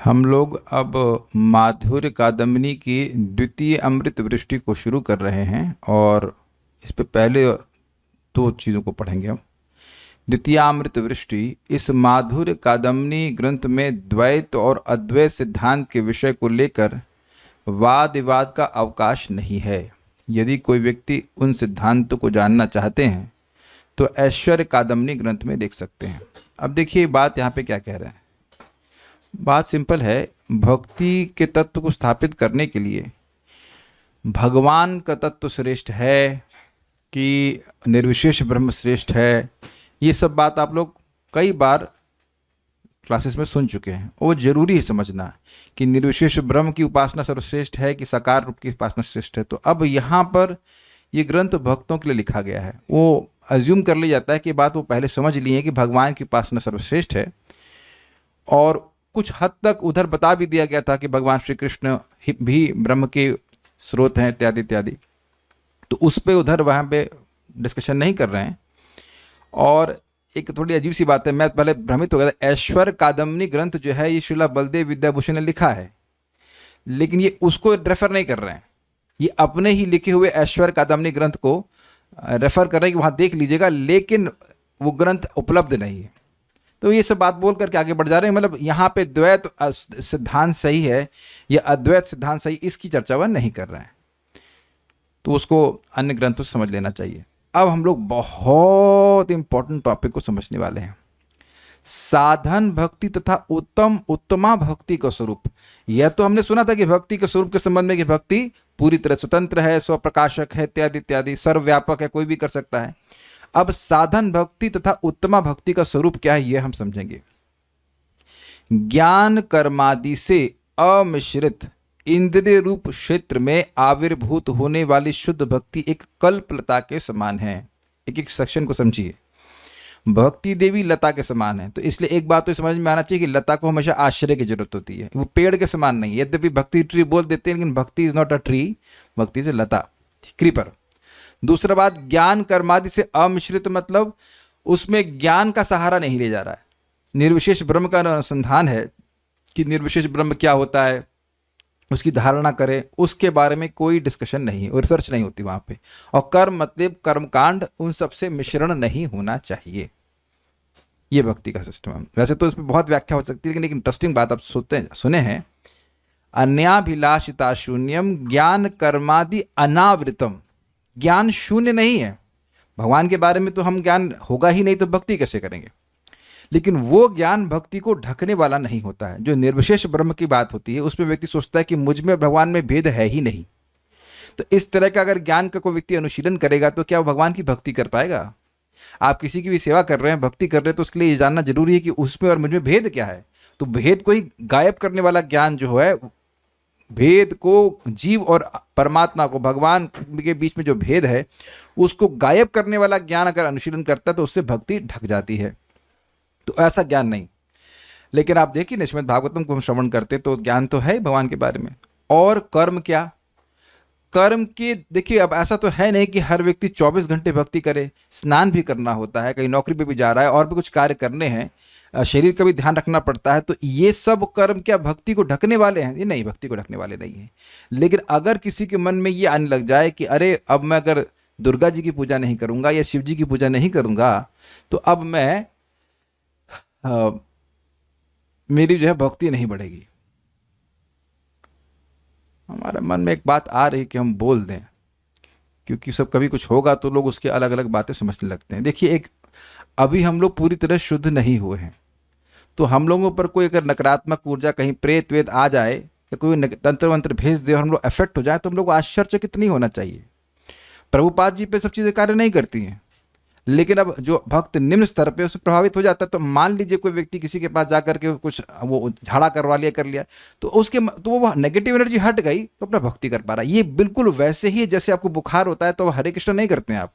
हम लोग अब माधुर्य कादम्बिनी की द्वितीय अमृत वृष्टि को शुरू कर रहे हैं और इस पे पहले दो चीज़ों को पढ़ेंगे हम। द्वितीय अमृत वृष्टि इस माधुर्य कादम्बिनी ग्रंथ में द्वैत और अद्वैत सिद्धांत के विषय को लेकर वाद विवाद का अवकाश नहीं है। यदि कोई व्यक्ति उन सिद्धांतों को जानना चाहते हैं तो ऐश्वर्य कादम्बिनी ग्रंथ में देख सकते हैं। अब देखिए बात यहाँ पे क्या कह रहे हैं। बात सिंपल है। भक्ति के तत्व को स्थापित करने के लिए भगवान का तत्व श्रेष्ठ है कि निर्विशेष ब्रह्म श्रेष्ठ है, ये सब बात आप लोग कई बार क्लासेस में सुन चुके हैं। वो जरूरी है समझना कि निर्विशेष ब्रह्म की उपासना सर्वश्रेष्ठ है कि साकार रूप की उपासना श्रेष्ठ है। तो अब यहाँ पर ये ग्रंथ भक्तों के लिए लिखा गया है। वो अज्यूम कर लिया जाता है कि बात वो पहले समझ लिए कि भगवान की उपासना सर्वश्रेष्ठ है, और कुछ हद तक उधर बता भी दिया गया था कि भगवान श्री कृष्ण भी ब्रह्म के स्रोत हैं इत्यादि इत्यादि। तो उस पे उधर वहाँ पे डिस्कशन नहीं कर रहे हैं। और एक थोड़ी अजीब सी बात है, मैं पहले भ्रमित हो गया था। ऐश्वर्य कादम्बिनी ग्रंथ जो है ये श्रीला बलदेव विद्याभूषण ने लिखा है, लेकिन ये उसको रेफर नहीं कर रहे हैं। ये अपने ही लिखे हुए ऐश्वर्य कादम्बिनी ग्रंथ को रेफर कर रहे हैं कि वहाँ देख लीजिएगा, लेकिन वो ग्रंथ उपलब्ध नहीं है। तो ये सब बात बोल करके आगे बढ़ जा रहे हैं। मतलब यहाँ पे द्वैत सिद्धांत सही है या अद्वैत सिद्धांत सही, इसकी चर्चा वह नहीं कर रहे हैं। तो उसको अन्य ग्रंथों से समझ लेना चाहिए। अब हम लोग बहुत इंपॉर्टेंट टॉपिक को समझने वाले हैं। साधन भक्ति तथा उत्तमा भक्ति का स्वरूप। यह तो हमने सुना था कि भक्ति के स्वरूप के संबंध में कि भक्ति पूरी तरह स्वतंत्र है, स्वप्रकाशक है, इत्यादि इत्यादि, सर्वव्यापक है, कोई भी कर सकता है। अब साधन भक्ति तथा उत्तमा भक्ति का स्वरूप क्या है यह हम समझेंगे। ज्ञान कर्मादि से अमिश्रित इंद्रिय रूप क्षेत्र में आविर्भूत होने वाली शुद्ध भक्ति एक कल्पलता के समान है। एक एक सेक्शन को समझिए। भक्ति देवी लता के समान है, तो इसलिए एक बात तो समझ में आना चाहिए कि लता को हमेशा आश्रय की जरूरत होती है, वो पेड़ के समान नहीं है। यद्यपि भक्ति ट्री बोल देते हैं, लेकिन भक्ति इज नॉट अ ट्री, भक्ति से लता, क्रीपर। दूसरा बात, ज्ञान कर्मादि से अमिश्रित, मतलब उसमें ज्ञान का सहारा नहीं ले जा रहा है। निर्विशेष ब्रह्म का अनुसंधान है कि निर्विशेष ब्रह्म क्या होता है, उसकी धारणा करें, उसके बारे में कोई डिस्कशन नहीं और रिसर्च नहीं होती वहां पे। और कर्म मतलब कर्मकांड, उन सबसे मिश्रण नहीं होना चाहिए। ये भक्ति का सिस्टम है। वैसे तो इसमें बहुत व्याख्या हो सकती है, लेकिन एक इंटरेस्टिंग बात आप सुने हैं। अन्याभिलाषिता शून्यम ज्ञान कर्मादि अनावृतम। ज्ञान शून्य नहीं है। भगवान के बारे में तो हम ज्ञान होगा ही नहीं तो भक्ति कैसे करेंगे। लेकिन वो ज्ञान भक्ति को ढकने वाला नहीं होता है। जो निर्विशेष ब्रह्म की बात होती है उसमें व्यक्ति सोचता है कि मुझ में भगवान में भेद है ही नहीं। तो इस तरह का अगर ज्ञान का कोई व्यक्ति अनुशीलन करेगा तो क्या वो भगवान की भक्ति कर पाएगा? आप किसी की भी सेवा कर रहे हैं, भक्ति कर रहे हैं, तो उसके लिए ये जानना जरूरी है कि उसमें और मुझ में भेद क्या है। तो भेद को ही गायब करने वाला ज्ञान जो है, भेद को, जीव और परमात्मा को, भगवान के बीच में जो भेद है उसको गायब करने वाला ज्ञान अगर अनुशीलन करता है तो उससे भक्ति ढक जाती है। तो ऐसा ज्ञान नहीं। लेकिन आप देखिए ना, श्रीमद् भागवतम को हम श्रवण करते तो ज्ञान तो है भगवान के बारे में। और कर्म क्या? कर्म के देखिए, अब ऐसा तो है नहीं कि हर व्यक्ति 24 घंटे भक्ति करे। स्नान भी करना होता है, कहीं नौकरी पे भी जा रहा है और भी कुछ कार्य करने हैं, शरीर का भी ध्यान रखना पड़ता है। तो ये सब कर्म क्या भक्ति को ढकने वाले हैं? ये नहीं, भक्ति को ढकने वाले नहीं हैं। लेकिन अगर किसी के मन में ये आने लग जाए कि अरे अब मैं अगर दुर्गा जी की पूजा नहीं करूंगा या शिव जी की पूजा नहीं करूंगा तो अब मैं मेरी जो है भक्ति नहीं बढ़ेगी। हमारे मन में एक बात आ रही कि हम बोल दें, क्योंकि सब कभी कुछ होगा तो लोग उसके अलग अलग बातें समझने लगते हैं। देखिए, एक अभी हम लोग पूरी तरह शुद्ध नहीं हुए हैं, तो हम लोगों पर कोई अगर नकारात्मक ऊर्जा, कहीं प्रेत वेत आ जाए या कोई तंत्र मंत्र भेज दे और हम लोग अफेक्ट हो जाए तो हम लोग आश्चर्यचकित नहीं होना चाहिए। प्रभुपाद जी पे सब चीज़ें कार्य नहीं करती हैं। लेकिन अब जो भक्त निम्न स्तर पे उससे प्रभावित हो जाता है, तो मान लीजिए कोई व्यक्ति किसी के पास जाकर के कुछ वो झाड़ा करवा लिया, कर लिया, तो उसके तो वो नेगेटिव एनर्जी हट गई तो अपना भक्ति कर पा रहा है। ये बिल्कुल वैसे ही जैसे आपको बुखार होता है तो हरे कृष्ण नहीं करते हैं आप।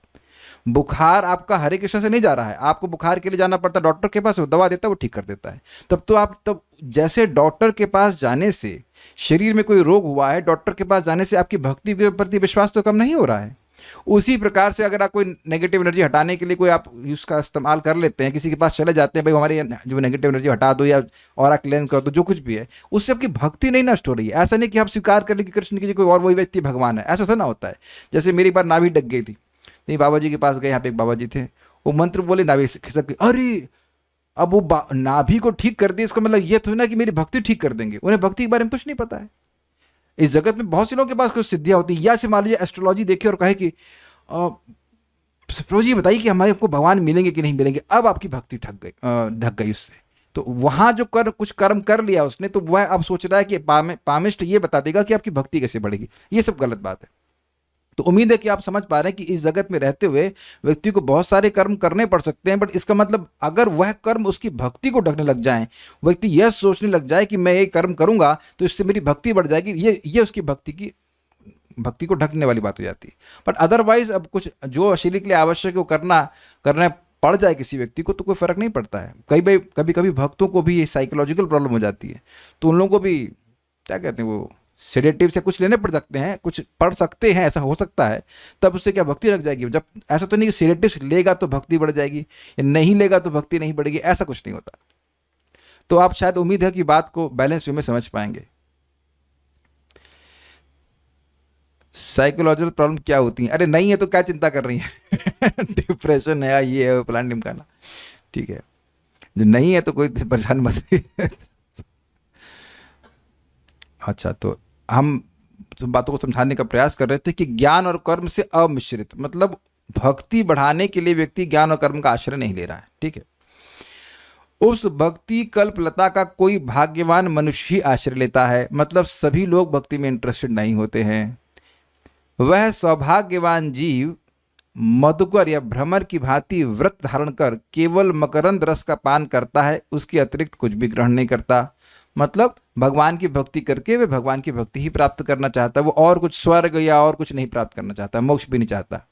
बुखार आपका हरे कृष्ण से नहीं जा रहा है, आपको बुखार के लिए जाना पड़ता है डॉक्टर के पास, वो दवा देता है, वो ठीक कर देता है। तब जैसे डॉक्टर के पास जाने से शरीर में कोई रोग हुआ है, डॉक्टर के पास जाने से आपकी भक्ति के प्रति विश्वास तो कम नहीं हो रहा है। उसी प्रकार से अगर आप कोई नेगेटिव एनर्जी हटाने के लिए कोई आप उसका इस्तेमाल कर लेते हैं, किसी के पास चले जाते हैं, भाई हमारी जो नेगेटिव एनर्जी हटा दो या और क्लेम कर दो, जो कुछ भी है, उससे आपकी भक्ति नहीं नष्ट हो रही है। ऐसा नहीं कि आप स्वीकार कर ले कि कृष्ण की कोई और वही व्यक्ति भगवान है, ऐसा ना होता है। जैसे मेरी बार नाभि डक गई थी, नहीं बाबा जी के पास गए, यहाँ पे एक बाबा जी थे, वो मंत्र बोले, नाभि खिसक गई। अरे अब वो नाभि को ठीक कर दिया, इसका मतलब ये थोड़ी ना कि मेरी भक्ति ठीक कर देंगे, उन्हें भक्ति के बारे में कुछ नहीं पता है। इस जगत में बहुत से लोगों के पास कुछ सिद्धियां होती है, या से मान लीजिए एस्ट्रोलॉजी देखे और कहे कि प्रभु जी बताइए कि हमारे को भगवान मिलेंगे कि नहीं मिलेंगे, अब आपकी भक्ति ढक गई उससे। तो वहां जो कुछ कर्म कर लिया उसने, तो वह अब सोच रहा है कि पामिष्ट ये बता देगा कि आपकी भक्ति कैसे बढ़ेगी। ये सब गलत बात है। तो उम्मीद है कि आप समझ पा रहे हैं कि इस जगत में रहते हुए व्यक्ति को बहुत सारे कर्म करने पड़ सकते हैं, बट इसका मतलब अगर वह कर्म उसकी भक्ति को ढकने लग जाएं, व्यक्ति यह सोचने लग जाए कि मैं ये कर्म करूंगा तो इससे मेरी भक्ति बढ़ जाएगी, ये उसकी भक्ति को ढकने वाली बात हो जाती है। बट अदरवाइज अब कुछ जो शरीर के लिए आवश्यक है वो करना पड़ जाए किसी व्यक्ति को, तो कोई फर्क नहीं पड़ता है। कभी कभी भक्तों को भी ये साइकोलॉजिकल प्रॉब्लम हो जाती है, तो उन लोगों को भी क्या कहते हैं, वो सेडेटिव से कुछ लेने पड़ सकते हैं, कुछ पढ़ सकते हैं, ऐसा हो सकता है। तब उससे क्या भक्ति रख जाएगी? जब ऐसा तो नहीं कि सेडेटिव लेगा तो भक्ति बढ़ जाएगी या नहीं लेगा तो भक्ति नहीं बढ़ेगी, ऐसा कुछ नहीं होता। तो आप शायद उम्मीद है कि बात को बैलेंस वे में समझ पाएंगे। साइकोलॉजिकल प्रॉब्लम क्या होती है? अरे नहीं है तो क्या चिंता कर रही है? डिप्रेशन है, ये है, प्लान निमकाना, ठीक है। जो नहीं है तो कोई परेशान मत। अच्छा, तो हम बातों को समझाने का प्रयास कर रहे थे कि ज्ञान और कर्म से अमिश्रित, मतलब भक्ति बढ़ाने के लिए व्यक्ति ज्ञान और कर्म का आश्रय नहीं ले रहा है, ठीक है। उस भक्ति कल्पलता का कोई भाग्यवान मनुष्य ही आश्रय लेता है, मतलब सभी लोग भक्ति में इंटरेस्टेड नहीं होते हैं। वह सौभाग्यवान जीव मधुकर या भ्रमर की भांति व्रत धारण कर केवल मकरंद रस का पान करता है, उसके अतिरिक्त कुछ भी ग्रहण नहीं करता। मतलब भगवान की भक्ति करके वह भगवान की भक्ति ही प्राप्त करना चाहता है, वो और कुछ स्वर्ग या और कुछ नहीं प्राप्त करना चाहता, मोक्ष भी नहीं चाहता।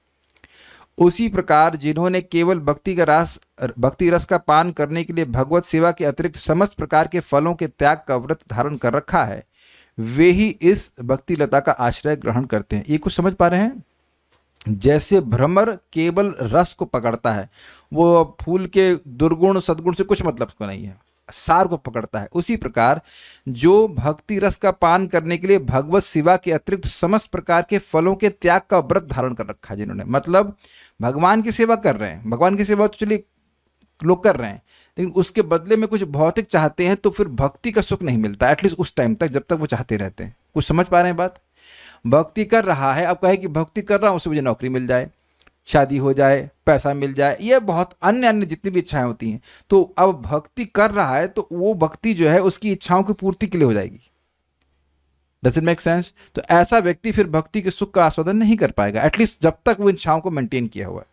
उसी प्रकार जिन्होंने केवल भक्ति रस का पान करने के लिए भगवत सेवा के अतिरिक्त समस्त प्रकार के फलों के त्याग का व्रत धारण कर रखा है, वे ही इस भक्ति लता का आश्रय ग्रहण करते हैं। ये कुछ समझ पा रहे हैं? जैसे भ्रमर केवल रस को पकड़ता है, वो फूल के दुर्गुण सद्गुण से कुछ मतलब को नहीं है, सार को पकड़ता है, उसी प्रकार जो भक्ति रस का पान करने के लिए भगवत सेवा के अतिरिक्त समस्त प्रकार के फलों के त्याग का व्रत धारण कर रखा है जिन्होंने, मतलब भगवान की सेवा कर रहे हैं, भगवान की सेवा तो चलिए लोग कर रहे हैं, लेकिन उसके बदले में कुछ भौतिक चाहते हैं, तो फिर भक्ति का सुख नहीं मिलता, एटलीस्ट उस टाइम तक जब तक वो चाहते रहते हैं। कुछ समझ पा रहे हैं बात? भक्ति कर रहा है, अब कहे कि भक्ति कर रहा हूं, उससे मुझे नौकरी मिल जाए, शादी हो जाए, पैसा मिल जाए, ये बहुत अन्य जितनी भी इच्छाएं होती हैं, तो अब भक्ति कर रहा है तो वो भक्ति जो है उसकी इच्छाओं की पूर्ति के लिए हो जाएगी। Does it make sense? तो ऐसा व्यक्ति फिर भक्ति के सुख का आस्वादन नहीं कर पाएगा, एटलीस्ट जब तक वो इच्छाओं को मेंटेन किया हुआ है।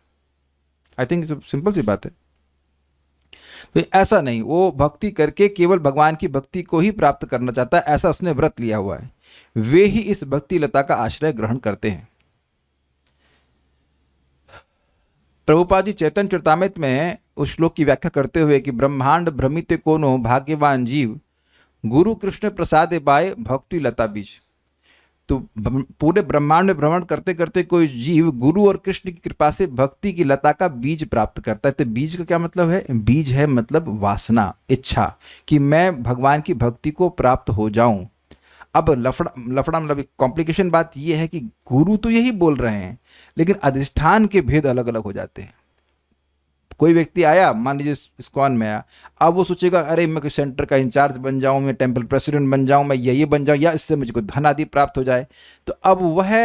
आई थिंक सिंपल सी बात है। तो ऐसा नहीं, वो भक्ति करके केवल भगवान की भक्ति को ही प्राप्त करना चाहता है, ऐसा उसने व्रत लिया हुआ है, वे ही इस भक्ति लता का आश्रय ग्रहण करते हैं। प्रभुपाद जी चैतन्य चरितामृत में उस श्लोक की व्याख्या करते हुए कि ब्रह्मांड भ्रमित कोनो भाग्यवान जीव गुरु कृष्ण प्रसाद पाए भक्ति लता बीज, तो पूरे ब्रह्मांड में भ्रमण करते करते कोई जीव गुरु और कृष्ण की कृपा से भक्ति की लता का बीज प्राप्त करता है। तो बीज का क्या मतलब है? बीज है मतलब वासना, इच्छा कि मैं भगवान की भक्ति को प्राप्त हो जाऊं। अब लफड़ा मतलब कॉम्प्लिकेशन बात यह है कि गुरु तो यही बोल रहे हैं, लेकिन अधिष्ठान के भेद अलग अलग हो जाते हैं। कोई व्यक्ति आया, मान लीजिए इस्कॉन में आया, अब वो सोचेगा अरे मैं कोई सेंटर का इंचार्ज बन जाऊं, मैं टेम्पल प्रेसिडेंट बन जाऊं, मैं ये बन जाऊं, या इससे मुझको धन आदि प्राप्त हो जाए। तो अब वह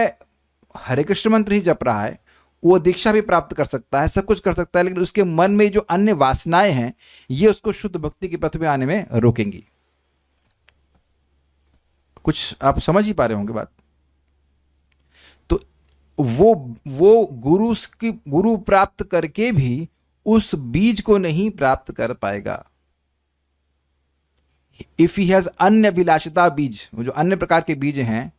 हरे कृष्ण मंत्र ही जप रहा है, वो दीक्षा भी प्राप्त कर सकता है, सब कुछ कर सकता है, लेकिन उसके मन में जो अन्य वासनाएं हैं ये उसको शुद्ध भक्ति के पथ में आने में रोकेंगी। कुछ आप समझ ही पा रहे होंगे बात? तो वो गुरु प्राप्त करके भी उस बीज को नहीं प्राप्त कर पाएगा। इफ ही हैज अन्य अभिलाषिता बीज, वो जो अन्य प्रकार के बीज हैं,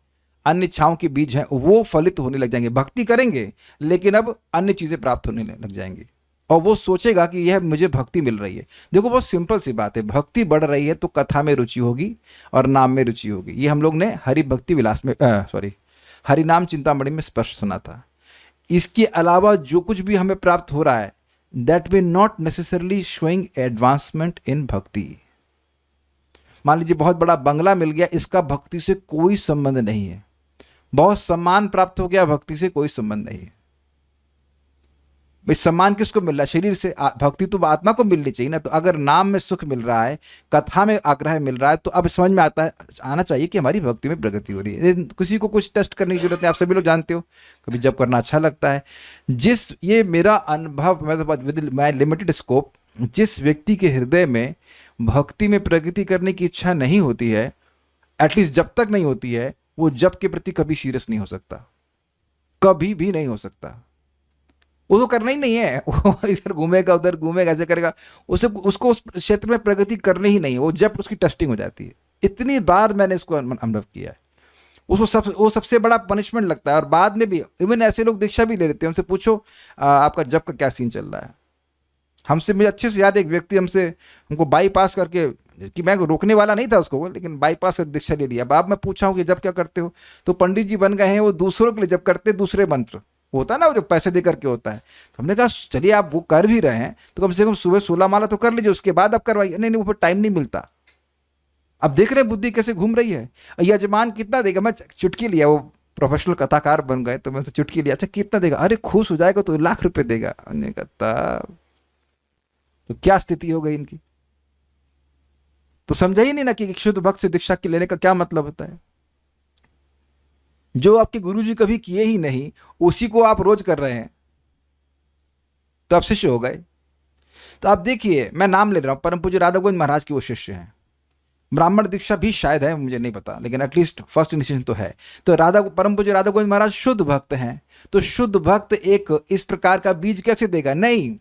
अन्य इच्छाओं के बीज हैं, वो फलित होने लग जाएंगे। भक्ति करेंगे लेकिन अब अन्य चीजें प्राप्त होने लग जाएंगी, और वो सोचेगा कि यह मुझे भक्ति मिल रही है। देखो बहुत सिंपल सी बात है, भक्ति बढ़ रही है तो कथा में रुचि होगी और नाम में रुचि होगी। ये हम लोग ने हरि भक्ति विलास में हरि नाम चिंतामणि में स्पष्ट सुना था। इसके अलावा जो कुछ भी हमें प्राप्त हो रहा है, that way not necessarily showing advancement in भक्ति। मान लीजिए बहुत बड़ा बंगला मिल गया, इसका भक्ति से कोई संबंध नहीं है। बहुत सम्मान प्राप्त हो गया, भक्ति से कोई संबंध नहीं है। भाई सम्मान किसको मिल रहा है? शरीर से। भक्ति तो आत्मा को मिलनी चाहिए ना। तो अगर नाम में सुख मिल रहा है, कथा में आग्रह मिल रहा है, तो अब समझ में आना चाहिए कि हमारी भक्ति में प्रगति हो रही है। किसी को कुछ टेस्ट करने की जरूरत नहीं, आप सभी लोग जानते हो, कभी जब करना अच्छा लगता है। ये मेरा अनुभव, विद माई लिमिटेड स्कोप, जिस व्यक्ति के हृदय में भक्ति में प्रगति करने की इच्छा नहीं होती है, एटलीस्ट जब तक नहीं होती है, वो जप के प्रति कभी सीरियस नहीं हो सकता, कभी भी नहीं हो सकता। वो तो करना ही नहीं है, वो इधर घूमेगा उधर घूमेगा, ऐसे करेगा, उसको उस क्षेत्र में प्रगति करनी ही नहीं है। वो जब उसकी टेस्टिंग हो जाती है। इतनी बार मैंने इसको अनुभव किया है। वो सबसे बड़ा पनिशमेंट लगता है। और बाद में भी इवन ऐसे लोग दीक्षा भी ले लेते हैं, उनसे पूछो आपका जब का क्या सीन चल रहा है। मुझे अच्छे से याद है, एक व्यक्ति हमको बाईपास करके, कि मैं रोकने वाला नहीं था उसको, लेकिन बाईपास कर दीक्षा ले लिया। अब मैं पूछा हूँ कि जब क्या करते हो, तो पंडित जी बन गए हैं, वो दूसरों के लिए जब करते, दूसरे मंत्र होता है ना, वो जो पैसे दे करके होता है। तो हमने कहा चलिए आप वो कर भी रहे हैं तो कम से कम सुबह 16 माला तो कर लीजिए, उसके बाद आप करवाइए। नहीं, वो फिर टाइम नहीं मिलता। अब देख रहे हैं बुद्धि कैसे घूम रही है। यजमान कितना देगा? मैं चुटकी लिया, वो प्रोफेशनल कथाकार बन गए, तो मैं उनसे चुटकी लिया, अच्छा कितना देगा? अरे खुश हो जाएगा तो ₹1,00,000 देगा। हमने कहा तो क्या स्थिति हो गई इनकी? तो समझा ही नहीं ना कि शुद्ध भक्त से दीक्षा के लेने का क्या मतलब होता है। जो आपके गुरुजी कभी किए ही नहीं, उसी को आप रोज कर रहे हैं, तो आप शिष्य हो गए। तो आप देखिए, मैं नाम ले रहा हूं, परम पूज्य राधा गोविंद महाराज के वो शिष्य हैं। ब्राह्मण दीक्षा भी शायद है, मुझे नहीं पता, लेकिन एटलीस्ट फर्स्ट इनिशिएशन तो है। तो परम पूज्य राधा गोविंद महाराज शुद्ध भक्त हैं। तो शुद्ध भक्त एक इस प्रकार का बीज कैसे देगा? नहीं,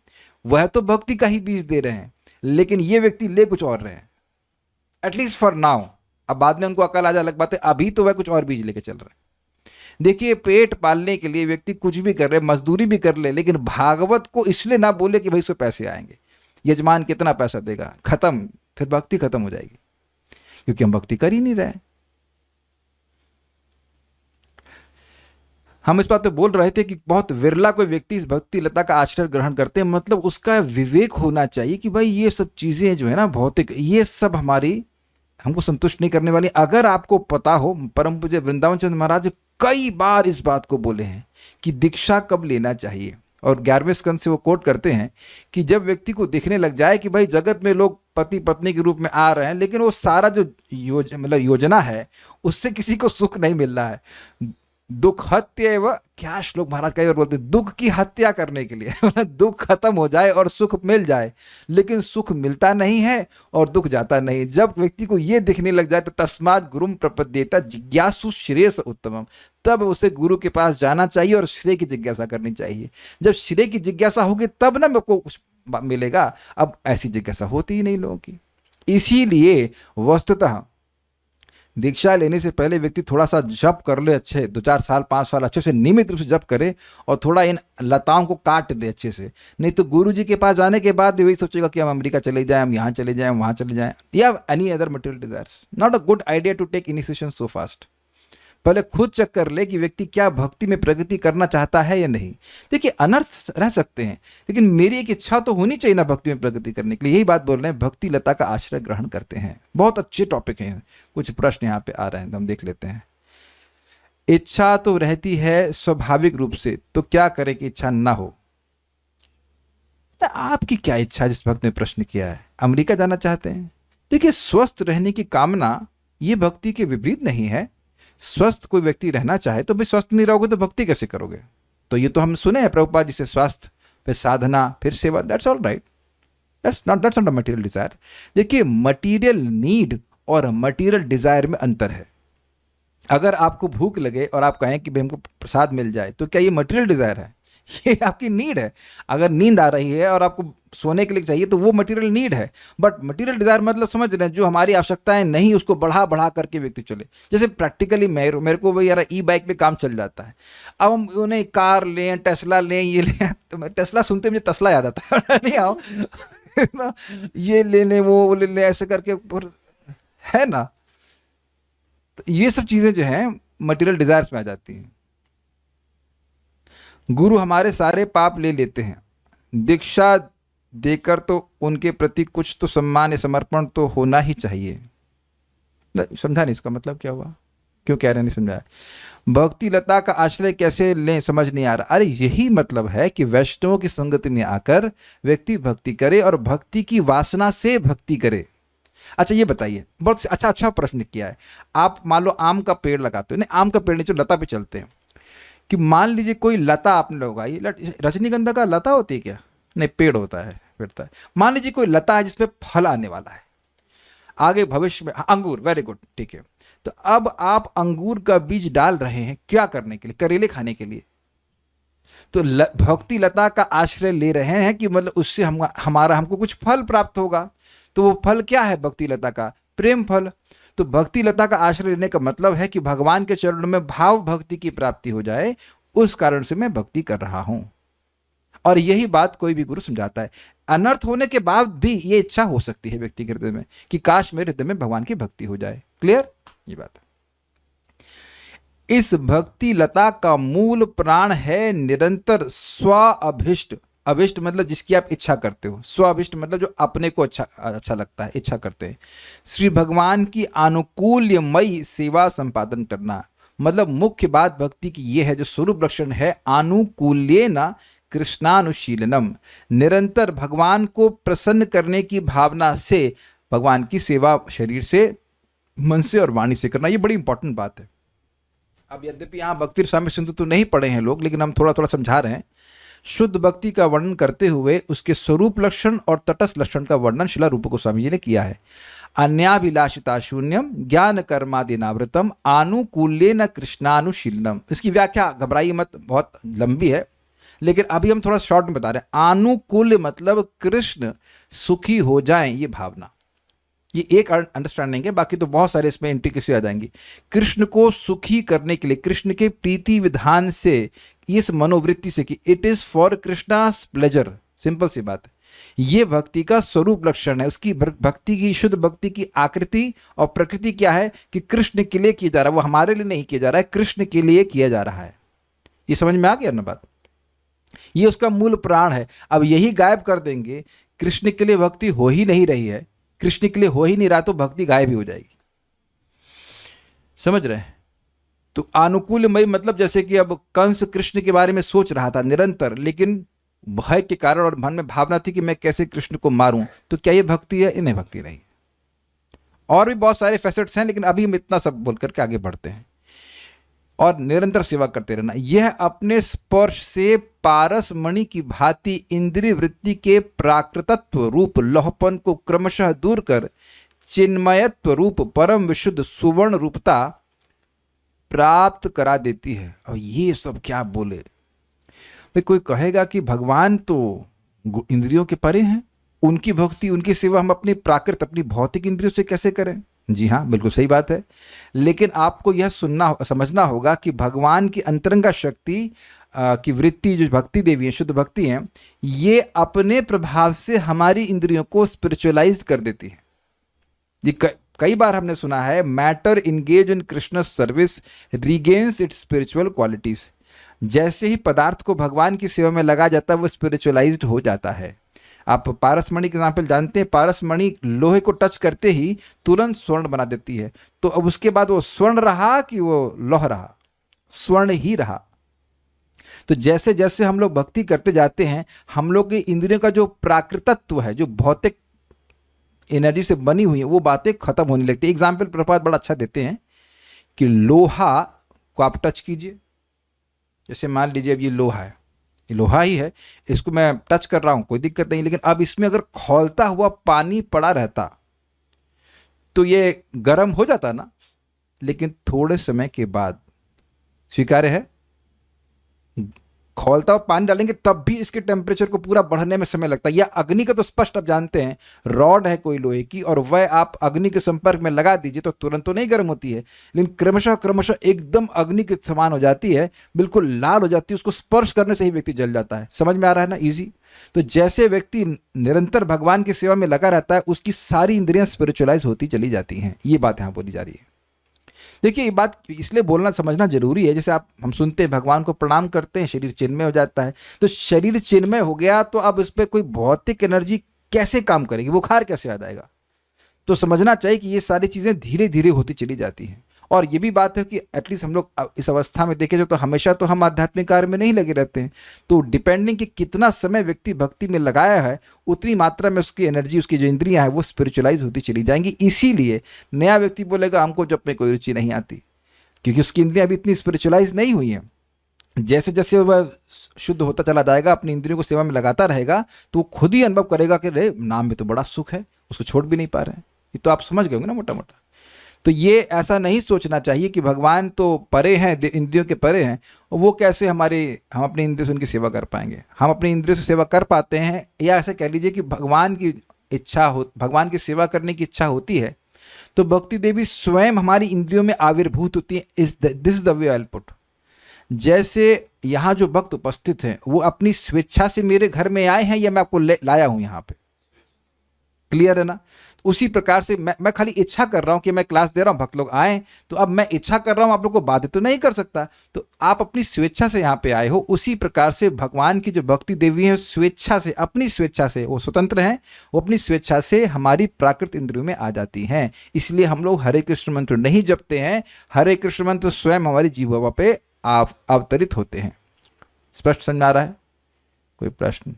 वह तो भक्ति का ही बीज दे रहे हैं, लेकिन ये व्यक्ति ले कुछ और रहे हैं, एटलीस्ट फॉर नाउ। अब बाद में उनको अकल आ जाए अलग बात है, अभी तो वह कुछ और बीज लेके चल रहे हैं। देखिए, पेट पालने के लिए व्यक्ति कुछ भी कर रहे, मजदूरी भी कर ले, लेकिन भागवत को इसलिए ना बोले कि भाई इससे पैसे आएंगे, यजमान कितना पैसा देगा, खत्म, फिर भक्ति खत्म हो जाएगी, क्योंकि हम भक्ति कर ही नहीं रहे। हम इस बात पे बोल रहे थे कि बहुत विरला कोई व्यक्ति इस भक्ति लता का आश्रय ग्रहण करते हैं। मतलब उसका विवेक होना चाहिए कि भाई ये सब चीजें जो है ना भौतिक, ये सब हमको संतुष्ट नहीं करने वाली। अगर आपको पता हो, परम पूज्य वृंदावन चंद्र महाराज कई बार इस बात को बोले हैं कि दीक्षा कब लेना चाहिए, और 11वें स्कंद से वो कोट करते हैं कि जब व्यक्ति को दिखने लग जाए कि भाई जगत में लोग पति पत्नी के रूप में आ रहे हैं, लेकिन वो सारा जो योजना है उससे किसी को सुख नहीं मिल रहा है। दुख हत्या एवं, क्या श्लोक महाराज कई बार बोलते हैं, दुख की हत्या करने के लिए दुख खत्म हो जाए और सुख मिल जाए, लेकिन सुख मिलता नहीं है और दुख जाता नहीं। जब व्यक्ति को ये दिखने लग जाए तो तस्मात् गुरुम प्रपद्येत जिज्ञासु श्रेयस उत्तमम, तब उसे गुरु के पास जाना चाहिए और श्रेय की जिज्ञासा करनी चाहिए। जब श्रेय की जिज्ञासा होगी तब ना मेरे को कुछ मिलेगा। अब ऐसी जिज्ञासा होती ही नहीं लोगों की। इसीलिए वस्तुतः दीक्षा लेने से पहले व्यक्ति थोड़ा सा जप कर ले, अच्छे 2-4 साल 5 साल अच्छे से नियमित रूप से जप करे, और थोड़ा इन लताओं को काट दे अच्छे से। नहीं तो गुरुजी के पास जाने के बाद भी वही सोचेगा कि हम अमेरिका चले जाएं, हम यहाँ चले जाएं, वहाँ चले जाएं, या any other material desires. Not a good idea to take initiation so fast. पहले खुद चेक कर ले कि व्यक्ति क्या भक्ति में प्रगति करना चाहता है या नहीं। देखिए, अनर्थ रह सकते हैं, लेकिन मेरी एक इच्छा तो होनी चाहिए ना भक्ति में प्रगति करने के लिए। यही बात बोल रहे हैं, भक्ति लता का आश्रय ग्रहण करते हैं। बहुत अच्छे टॉपिक हैं, कुछ प्रश्न यहाँ पे आ रहे हैं, हम देख लेते हैं। इच्छा तो रहती है स्वाभाविक रूप से, तो क्या करें कि इच्छा ना हो? आपकी क्या इच्छा, जिस भक्त ने प्रश्न किया है? अमेरिका जाना चाहते हैं? देखिए, स्वस्थ रहने की कामना ये भक्ति के विपरीत नहीं है। स्वस्थ कोई व्यक्ति रहना चाहे तो भाई स्वस्थ नहीं रहोगे तो भक्ति कैसे करोगे? तो ये तो हम सुने हैं प्रभुपाद जी से, स्वास्थ्य फिर साधना फिर सेवा, that's all right, that's not a material desire. देखिए, मटेरियल नीड और मटेरियल डिजायर में अंतर है। अगर आपको भूख लगे और आप कहें कि भाई हमको प्रसाद मिल जाए, तो क्या ये मटेरियल डिजायर है? ये आपकी नीड है। अगर नींद आ रही है और आपको सोने के लिए चाहिए तो वो मटेरियल नीड है। बट मटेरियल डिजायर मतलब समझ रहे हैं, जो हमारी आवश्यकताएं नहीं उसको बढ़ा बढ़ा करके व्यक्ति चले। जैसे प्रैक्टिकली मेरे को भाई यार ई-बाइक पे काम चल जाता है, अब हम उन्हें कार लें, टेस्ला लें, ये लें, तो टेस्ला सुनते मुझे तसला याद आता है नहीं आओ ये ले लें, वो ले लें, ऐसे करके है ना। तो ये सब चीजें जो हैं मटेरियल डिजायर्स में आ जाती हैं। गुरु हमारे सारे पाप ले लेते हैं, दीक्षा देकर तो उनके प्रति कुछ तो सम्मान या समर्पण तो होना ही चाहिए। समझा नहीं इसका मतलब क्या हुआ, क्यों कह रहे हैं नहीं समझाया। भक्ति लता का आश्रय कैसे लें समझ नहीं आ रहा। अरे यही मतलब है कि वैष्णवों की संगति में आकर व्यक्ति भक्ति करे और भक्ति की वासना से भक्ति करे। अच्छा ये बताइए, बहुत अच्छा प्रश्न किया है। आप मान लो आम का पेड़ लगाते हो, नहीं आम का पेड़ नहीं, जो लता पे चलते हैं, कि मान लीजिए कोई लता आपने लगाई, रजनीगंधा का लता होती है क्या? नहीं, पेड़ होता है, पेड़ता है। मान लीजिए कोई लता है जिसपे फल आने वाला है आगे भविष्य में, अंगूर, वेरी गुड, ठीक है। तो अब आप अंगूर का बीज डाल रहे हैं क्या करने के लिए? करेले खाने के लिए। तो भक्ति लता का आश्रय ले रहे हैं कि मतलब उससे हमको कुछ फल प्राप्त होगा। तो वो फल क्या है भक्ति लता का? प्रेम फल। तो भक्ति लता का आश्रय लेने का मतलब है कि भगवान के चरणों में भाव भक्ति की प्राप्ति हो जाए, उस कारण से मैं भक्ति कर रहा हूं। और यही बात कोई भी गुरु समझाता है। अनर्थ होने के बाद भी ये इच्छा हो सकती है व्यक्ति के हृदय में कि काश मेरे हृदय में भगवान की भक्ति हो जाए। क्लियर ये बात? इस भक्ति लता का मूल प्राण है निरंतर स्व अभिष्ट। अभिष्ट मतलब जिसकी आप इच्छा करते हो, स्व अभिष्ट मतलब जो अपने को अच्छा लगता है, इच्छा करते हैं। श्री भगवान की आनुकूल्यमयी सेवा संपादन करना, मतलब मुख्य बात भक्ति की यह है, जो स्वरूप लक्षण है आनुकूल्येन कृष्णानुशीलनम, निरंतर भगवान को प्रसन्न करने की भावना से भगवान की सेवा शरीर से, मन से और वाणी से करना। ये बड़ी इंपॉर्टेंट बात है। अब यद्यपि यहाँ भक्ति रसामृत सिंधु तो नहीं पढ़े हैं लोग, लेकिन हम थोड़ा थोड़ा समझा रहे हैं। शुद्ध भक्ति का वर्णन करते हुए उसके स्वरूप लक्षण और तटस्थ लक्षण का वर्णन शिला रूप गोस्वामी जी ने किया है। अन्याभिलाषिता शून्यम ज्ञान कर्मादिनावृतम आनुकूल्येन कृष्णानुशीलनम। इसकी व्याख्या घबराइए मत, बहुत लंबी है, लेकिन अभी हम थोड़ा शॉर्ट में बता रहे हैं। आनुकूल्य मतलब कृष्ण सुखी हो जाएं, ये भावना, ये एक अंडरस्टैंडिंग है, बाकी तो बहुत सारे इसमें इंट्रिकेसी आ जाएंगी। कृष्ण को सुखी करने के लिए, कृष्ण के प्रीति विधान से, इस मनोवृत्ति से कि it is for Krishna's pleasure, simple सी बात है। ये भक्ति का स्वरूप लक्षण है। उसकी भक्ति की, शुद्ध भक्ति की आकृति और प्रकृति क्या है कि कृष्ण के लिए किया जा रहा है, वो हमारे लिए नहीं किया जा रहा है, कृष्ण के लिए किया जा रहा है। ये समझ में आ गया ना बात? ये उसका मूल प्राण है। अब यही गायब कर देंगे, कृष्ण के लिए भक्ति हो ही नहीं रही है, कृष्ण के लिए हो ही नहीं रहा, तो भक्ति गायब ही हो जाएगी। समझ रहे हैं? तो अनुकूलमय मतलब जैसे कि अब कंस कृष्ण के बारे में सोच रहा था निरंतर, लेकिन भय के कारण और मन में भावना थी कि मैं कैसे कृष्ण को मारूं, तो क्या ये भक्ति है? इन्हें भक्ति नहीं। और भी बहुत सारे फैसेट्स हैं, लेकिन अभी हम इतना सब बोल करके आगे बढ़ते हैं। और निरंतर सेवा करते रहना, यह अपने स्पर्श से पारस मणि की भांति इंद्रिय वृत्ति के प्राकृतत्व रूप लौहपन को क्रमशः दूर कर चिन्मयत्व रूप परम विशुद्ध सुवर्ण रूपता प्राप्त करा देती है। और ये सब क्या बोले भाई? कोई कहेगा कि भगवान तो इंद्रियों के परे हैं, उनकी भक्ति, उनकी सेवा हम अपनी प्राकृत, अपनी भौतिक इंद्रियों से कैसे करें? जी हाँ, बिल्कुल सही बात है। लेकिन आपको यह समझना होगा कि भगवान की अंतरंगा शक्ति की वृत्ति, जो भक्ति देवी है, शुद्ध भक्ति है, ये अपने प्रभाव से हमारी इंद्रियों को स्पिरिचुअलाइज कर देती है। ये कई बार हमने सुना है, matter engage in Krishna service regains its spiritual qualities. जैसे ही पदार्थ को भगवान की सेवा में लगा जाता है, वो स्पिरिचुअलाइज्ड हो जाता है। आप पारसमणि का एग्जाम्पल जानते हैं, पारसमणि लोहे को टच करते ही तुरंत स्वर्ण बना देती है। तो अब उसके बाद वो स्वर्ण रहा कि वो लोह रहा? स्वर्ण ही रहा। तो जैसे जैसे हम लोग भक्ति करते जाते हैं, हम लोग की इंद्रियों का जो प्राकृतत्व है, जो भौतिक एनर्जी से बनी हुई है, वो बातें खत्म होने लगती है। एग्जाम्पल प्रभुपाद बड़ा अच्छा देते हैं कि लोहा को आप टच कीजिए, जैसे मान लीजिए अब ये लोहा है, ये लोहा ही है, इसको मैं टच कर रहा हूं, कोई दिक्कत नहीं, लेकिन अब इसमें अगर खौलता हुआ पानी पड़ा रहता तो ये गर्म हो जाता ना। लेकिन थोड़े समय के बाद, स्वीकार्य है, खौलता हुआ पानी डालेंगे तब भी इसके टेम्परेचर को पूरा बढ़ने में समय लगता है। या अग्नि का तो स्पष्ट आप जानते हैं, रॉड है कोई लोहे की, और वह आप अग्नि के संपर्क में लगा दीजिए तो तुरंत तो नहीं गर्म होती है, लेकिन क्रमशः क्रमशः एकदम अग्नि के समान हो जाती है, बिल्कुल लाल हो जाती है, उसको स्पर्श करने से ही व्यक्ति जल जाता है। समझ में आ रहा है ना? ईजी। तो जैसे व्यक्ति निरंतर भगवान की सेवा में लगा रहता है, उसकी सारी इंद्रियां स्पिरिचुअलाइज होती चली जाती हैं। ये बात यहां बोली जा रही है। देखिए ये बात इसलिए बोलना समझना जरूरी है, जैसे आप हम सुनते हैं भगवान को प्रणाम करते हैं, शरीर चिन्मय हो जाता है। तो शरीर चिन्मय हो गया तो अब इस पर कोई भौतिक एनर्जी कैसे काम करेगी, बुखार कैसे आ जाएगा। तो समझना चाहिए कि ये सारी चीज़ें धीरे धीरे होती चली जाती हैं। और ये भी बात है कि एटलीस्ट हम लोग इस अवस्था में देखें तो हमेशा तो हम आध्यात्मिक कार्य में नहीं लगे रहते हैं। तो डिपेंडिंग कि कितना समय व्यक्ति भक्ति में लगाया है, उतनी मात्रा में उसकी एनर्जी, उसकी जो इंद्रियां हैं वो स्पिरिचुअलाइज होती चली जाएंगी। इसीलिए नया व्यक्ति बोलेगा हमको जब में कोई रुचि नहीं आती, क्योंकि उसकी इंद्रियां अभी इतनी स्पिरिचुअलाइज नहीं हुई हैं। जैसे जैसे वह शुद्ध होता चला जाएगा, अपनी इंद्रियों को सेवा में लगाता रहेगा, तो वो खुद ही अनुभव करेगा कि रे नाम में तो बड़ा सुख है, उसको छोड़ भी नहीं पा रहे हैं। ये तो आप समझ गए होंगे ना मोटा मोटा। तो ये ऐसा नहीं सोचना चाहिए कि भगवान तो परे हैं, इंद्रियों के परे हैं, वो कैसे हम अपने इंद्रियों से उनकी सेवा कर पाएंगे। हम अपने इंद्रियों से सेवा कर पाते हैं, या ऐसे कह लीजिए कि भगवान की भगवान की सेवा करने की इच्छा होती है तो भक्ति देवी स्वयं हमारी इंद्रियों में आविर्भूत होती है। This is the way I will put. जैसे यहाँ जो भक्त उपस्थित हैं वो अपनी स्वेच्छा से मेरे घर में आए हैं या मैं आपको लाया हूं यहाँ पे, क्लियर है ना। उसी प्रकार से मैं खाली इच्छा कर रहा हूं कि मैं क्लास दे रहा हूं, भक्त लोग आए, तो अब मैं इच्छा कर रहा हूं, आप लोग को बाध्य तो नहीं कर सकता। तो आप अपनी स्वेच्छा से यहाँ पे आए हो। उसी प्रकार से भगवान की जो भक्ति देवी है स्वेच्छा से, अपनी स्वेच्छा से, वो स्वतंत्र हैं, वो अपनी स्वेच्छा से हमारी प्राकृत इंद्रियों में आ जाती हैं। इसलिए हम लोग हरे कृष्ण मंत्र नहीं जपते हैं, हरे कृष्ण मंत्र स्वयं हमारी जीवा पे अवतरित होते हैं। स्पष्ट समझ आ रहा है? कोई प्रश्न?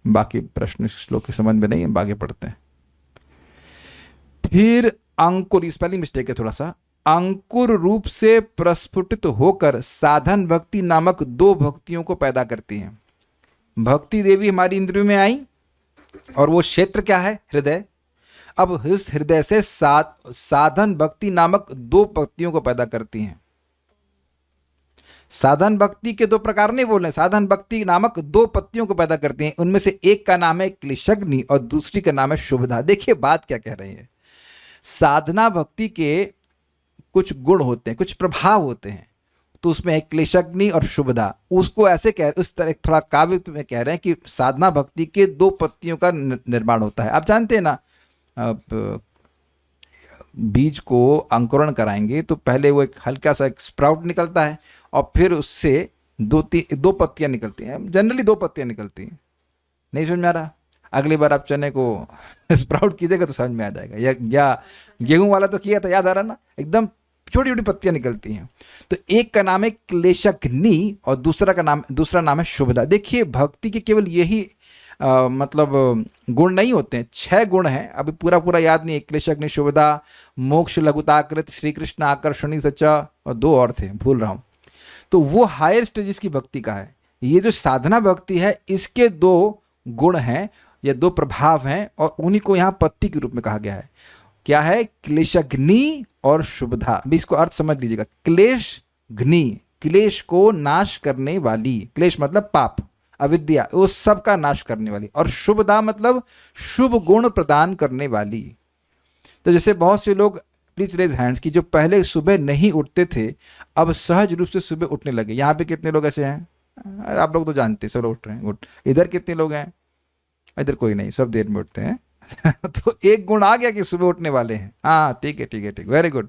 बाकी प्रश्न श्लोक के संबंध में नहीं है, आगे पढ़ते हैं। फिर अंकुर, स्पेलिंग मिस्टेक है थोड़ा सा, अंकुर रूप से प्रस्फुटित होकर साधन भक्ति नामक दो भक्तियों को पैदा करती हैं। भक्ति देवी हमारी इंद्रियों में आई और वो क्षेत्र क्या है? हृदय। अब इस हृदय से साधन भक्ति नामक दो भक्तियों को पैदा करती हैं। साधन भक्ति के दो प्रकार नहीं बोल रहे, साधन भक्ति नामक दो पत्तियों को पैदा करती हैं। उनमें से एक का नाम है क्लेशग्नि और दूसरी का नाम है शुभदा। देखिए बात क्या कह रही है। साधना भक्ति के कुछ गुण होते हैं, कुछ प्रभाव होते हैं, तो उसमें है क्लेशग्नि और शुभदा। उसको ऐसे उस तरह थोड़ा काव्य में कह रहे हैं कि साधना भक्ति के दो पत्तियों का निर्माण होता है। आप जानते हैं ना, बीज को अंकुरण कराएंगे तो पहले वो एक हल्का सा स्प्राउट निकलता है और फिर उससे दो पत्तियां निकलती हैं। जनरली दो पत्तियां निकलती हैं। नहीं समझ में आ रहा? अगली बार आप चने को स्प्राउट कीजिएगा तो समझ में आ जाएगा। या गेहूं वाला तो किया था, याद आ रहा ना, एकदम छोटी छोटी पत्तियां निकलती हैं। तो एक का नाम है क्लेशग्नि और दूसरा नाम है शुभदा। देखिए भक्ति के केवल यही मतलब गुण नहीं होते हैं, 6 गुण हैं। अभी पूरा याद नहीं है। क्लेशग्नि, शुभदा, मोक्ष, लघुताकृत, श्री कृष्ण आकर्षणी सच्चा, और 2 और थे, भूल रहा हूँ। तो वो हायर स्टेजेस की भक्ति का है। ये जो साधना भक्ति है इसके 2 गुण हैं या 2 प्रभाव हैं और उन्हीं को यहाँ पत्ती के रूप में कहा गया है। क्या है? क्लेशग्नि और शुभदा। अभी इसको अर्थ समझ लीजिएगा। क्लेशग्नि, क्लेश को नाश करने वाली, क्लेश मतलब पाप, अविद्या, वो सब का नाश करने वाली, और शुभदा मतलब शुभ गुण प्रदान करने वाली। तो जैसे बहुत से लोग, प्लीज रेज हैंड्स, की जो पहले सुबह नहीं उठते थे अब सहज रूप से सुबह उठने लगे। यहाँ पे कितने लोग ऐसे हैं? आप लोग तो जानते हैं, सब लोग उठ रहे हैं। इधर कितने लोग हैं? इधर कोई नहीं, सब देर में उठते हैं। तो एक गुण आ गया कि सुबह उठने वाले हैं। हाँ ठीक है, वेरी गुड।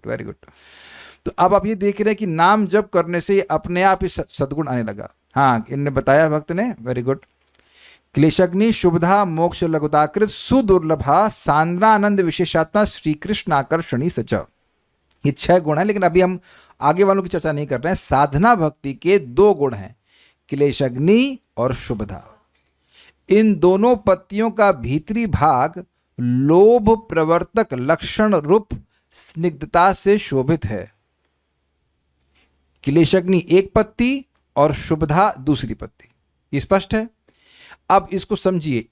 तो अब आप ये देख रहे हैं कि नाम जप करने से अपने आप ही सद्गुण आने लगा। हाँ, इनने बताया भक्त ने, वेरी गुड। क्लेशग्नि, शुभदा, मोक्ष, लघुताकृत, सुदुर्लभा, सांद्रानंद विशेषात्मा, श्री कृष्ण आकर्षणी सच। ये 6 गुण है, लेकिन अभी हम आगे वालों की चर्चा नहीं कर रहे हैं। साधना भक्ति के 2 गुण हैं, क्लेशग्नि और शुभदा। इन दोनों पत्तियों का भीतरी भाग लोभ प्रवर्तक लक्षण रूप स्निग्धता से शोभित है। क्लेशग्नि एक पत्ती और शुभदा दूसरी पत्ती। ये स्पष्ट है? अब इसको समझिए।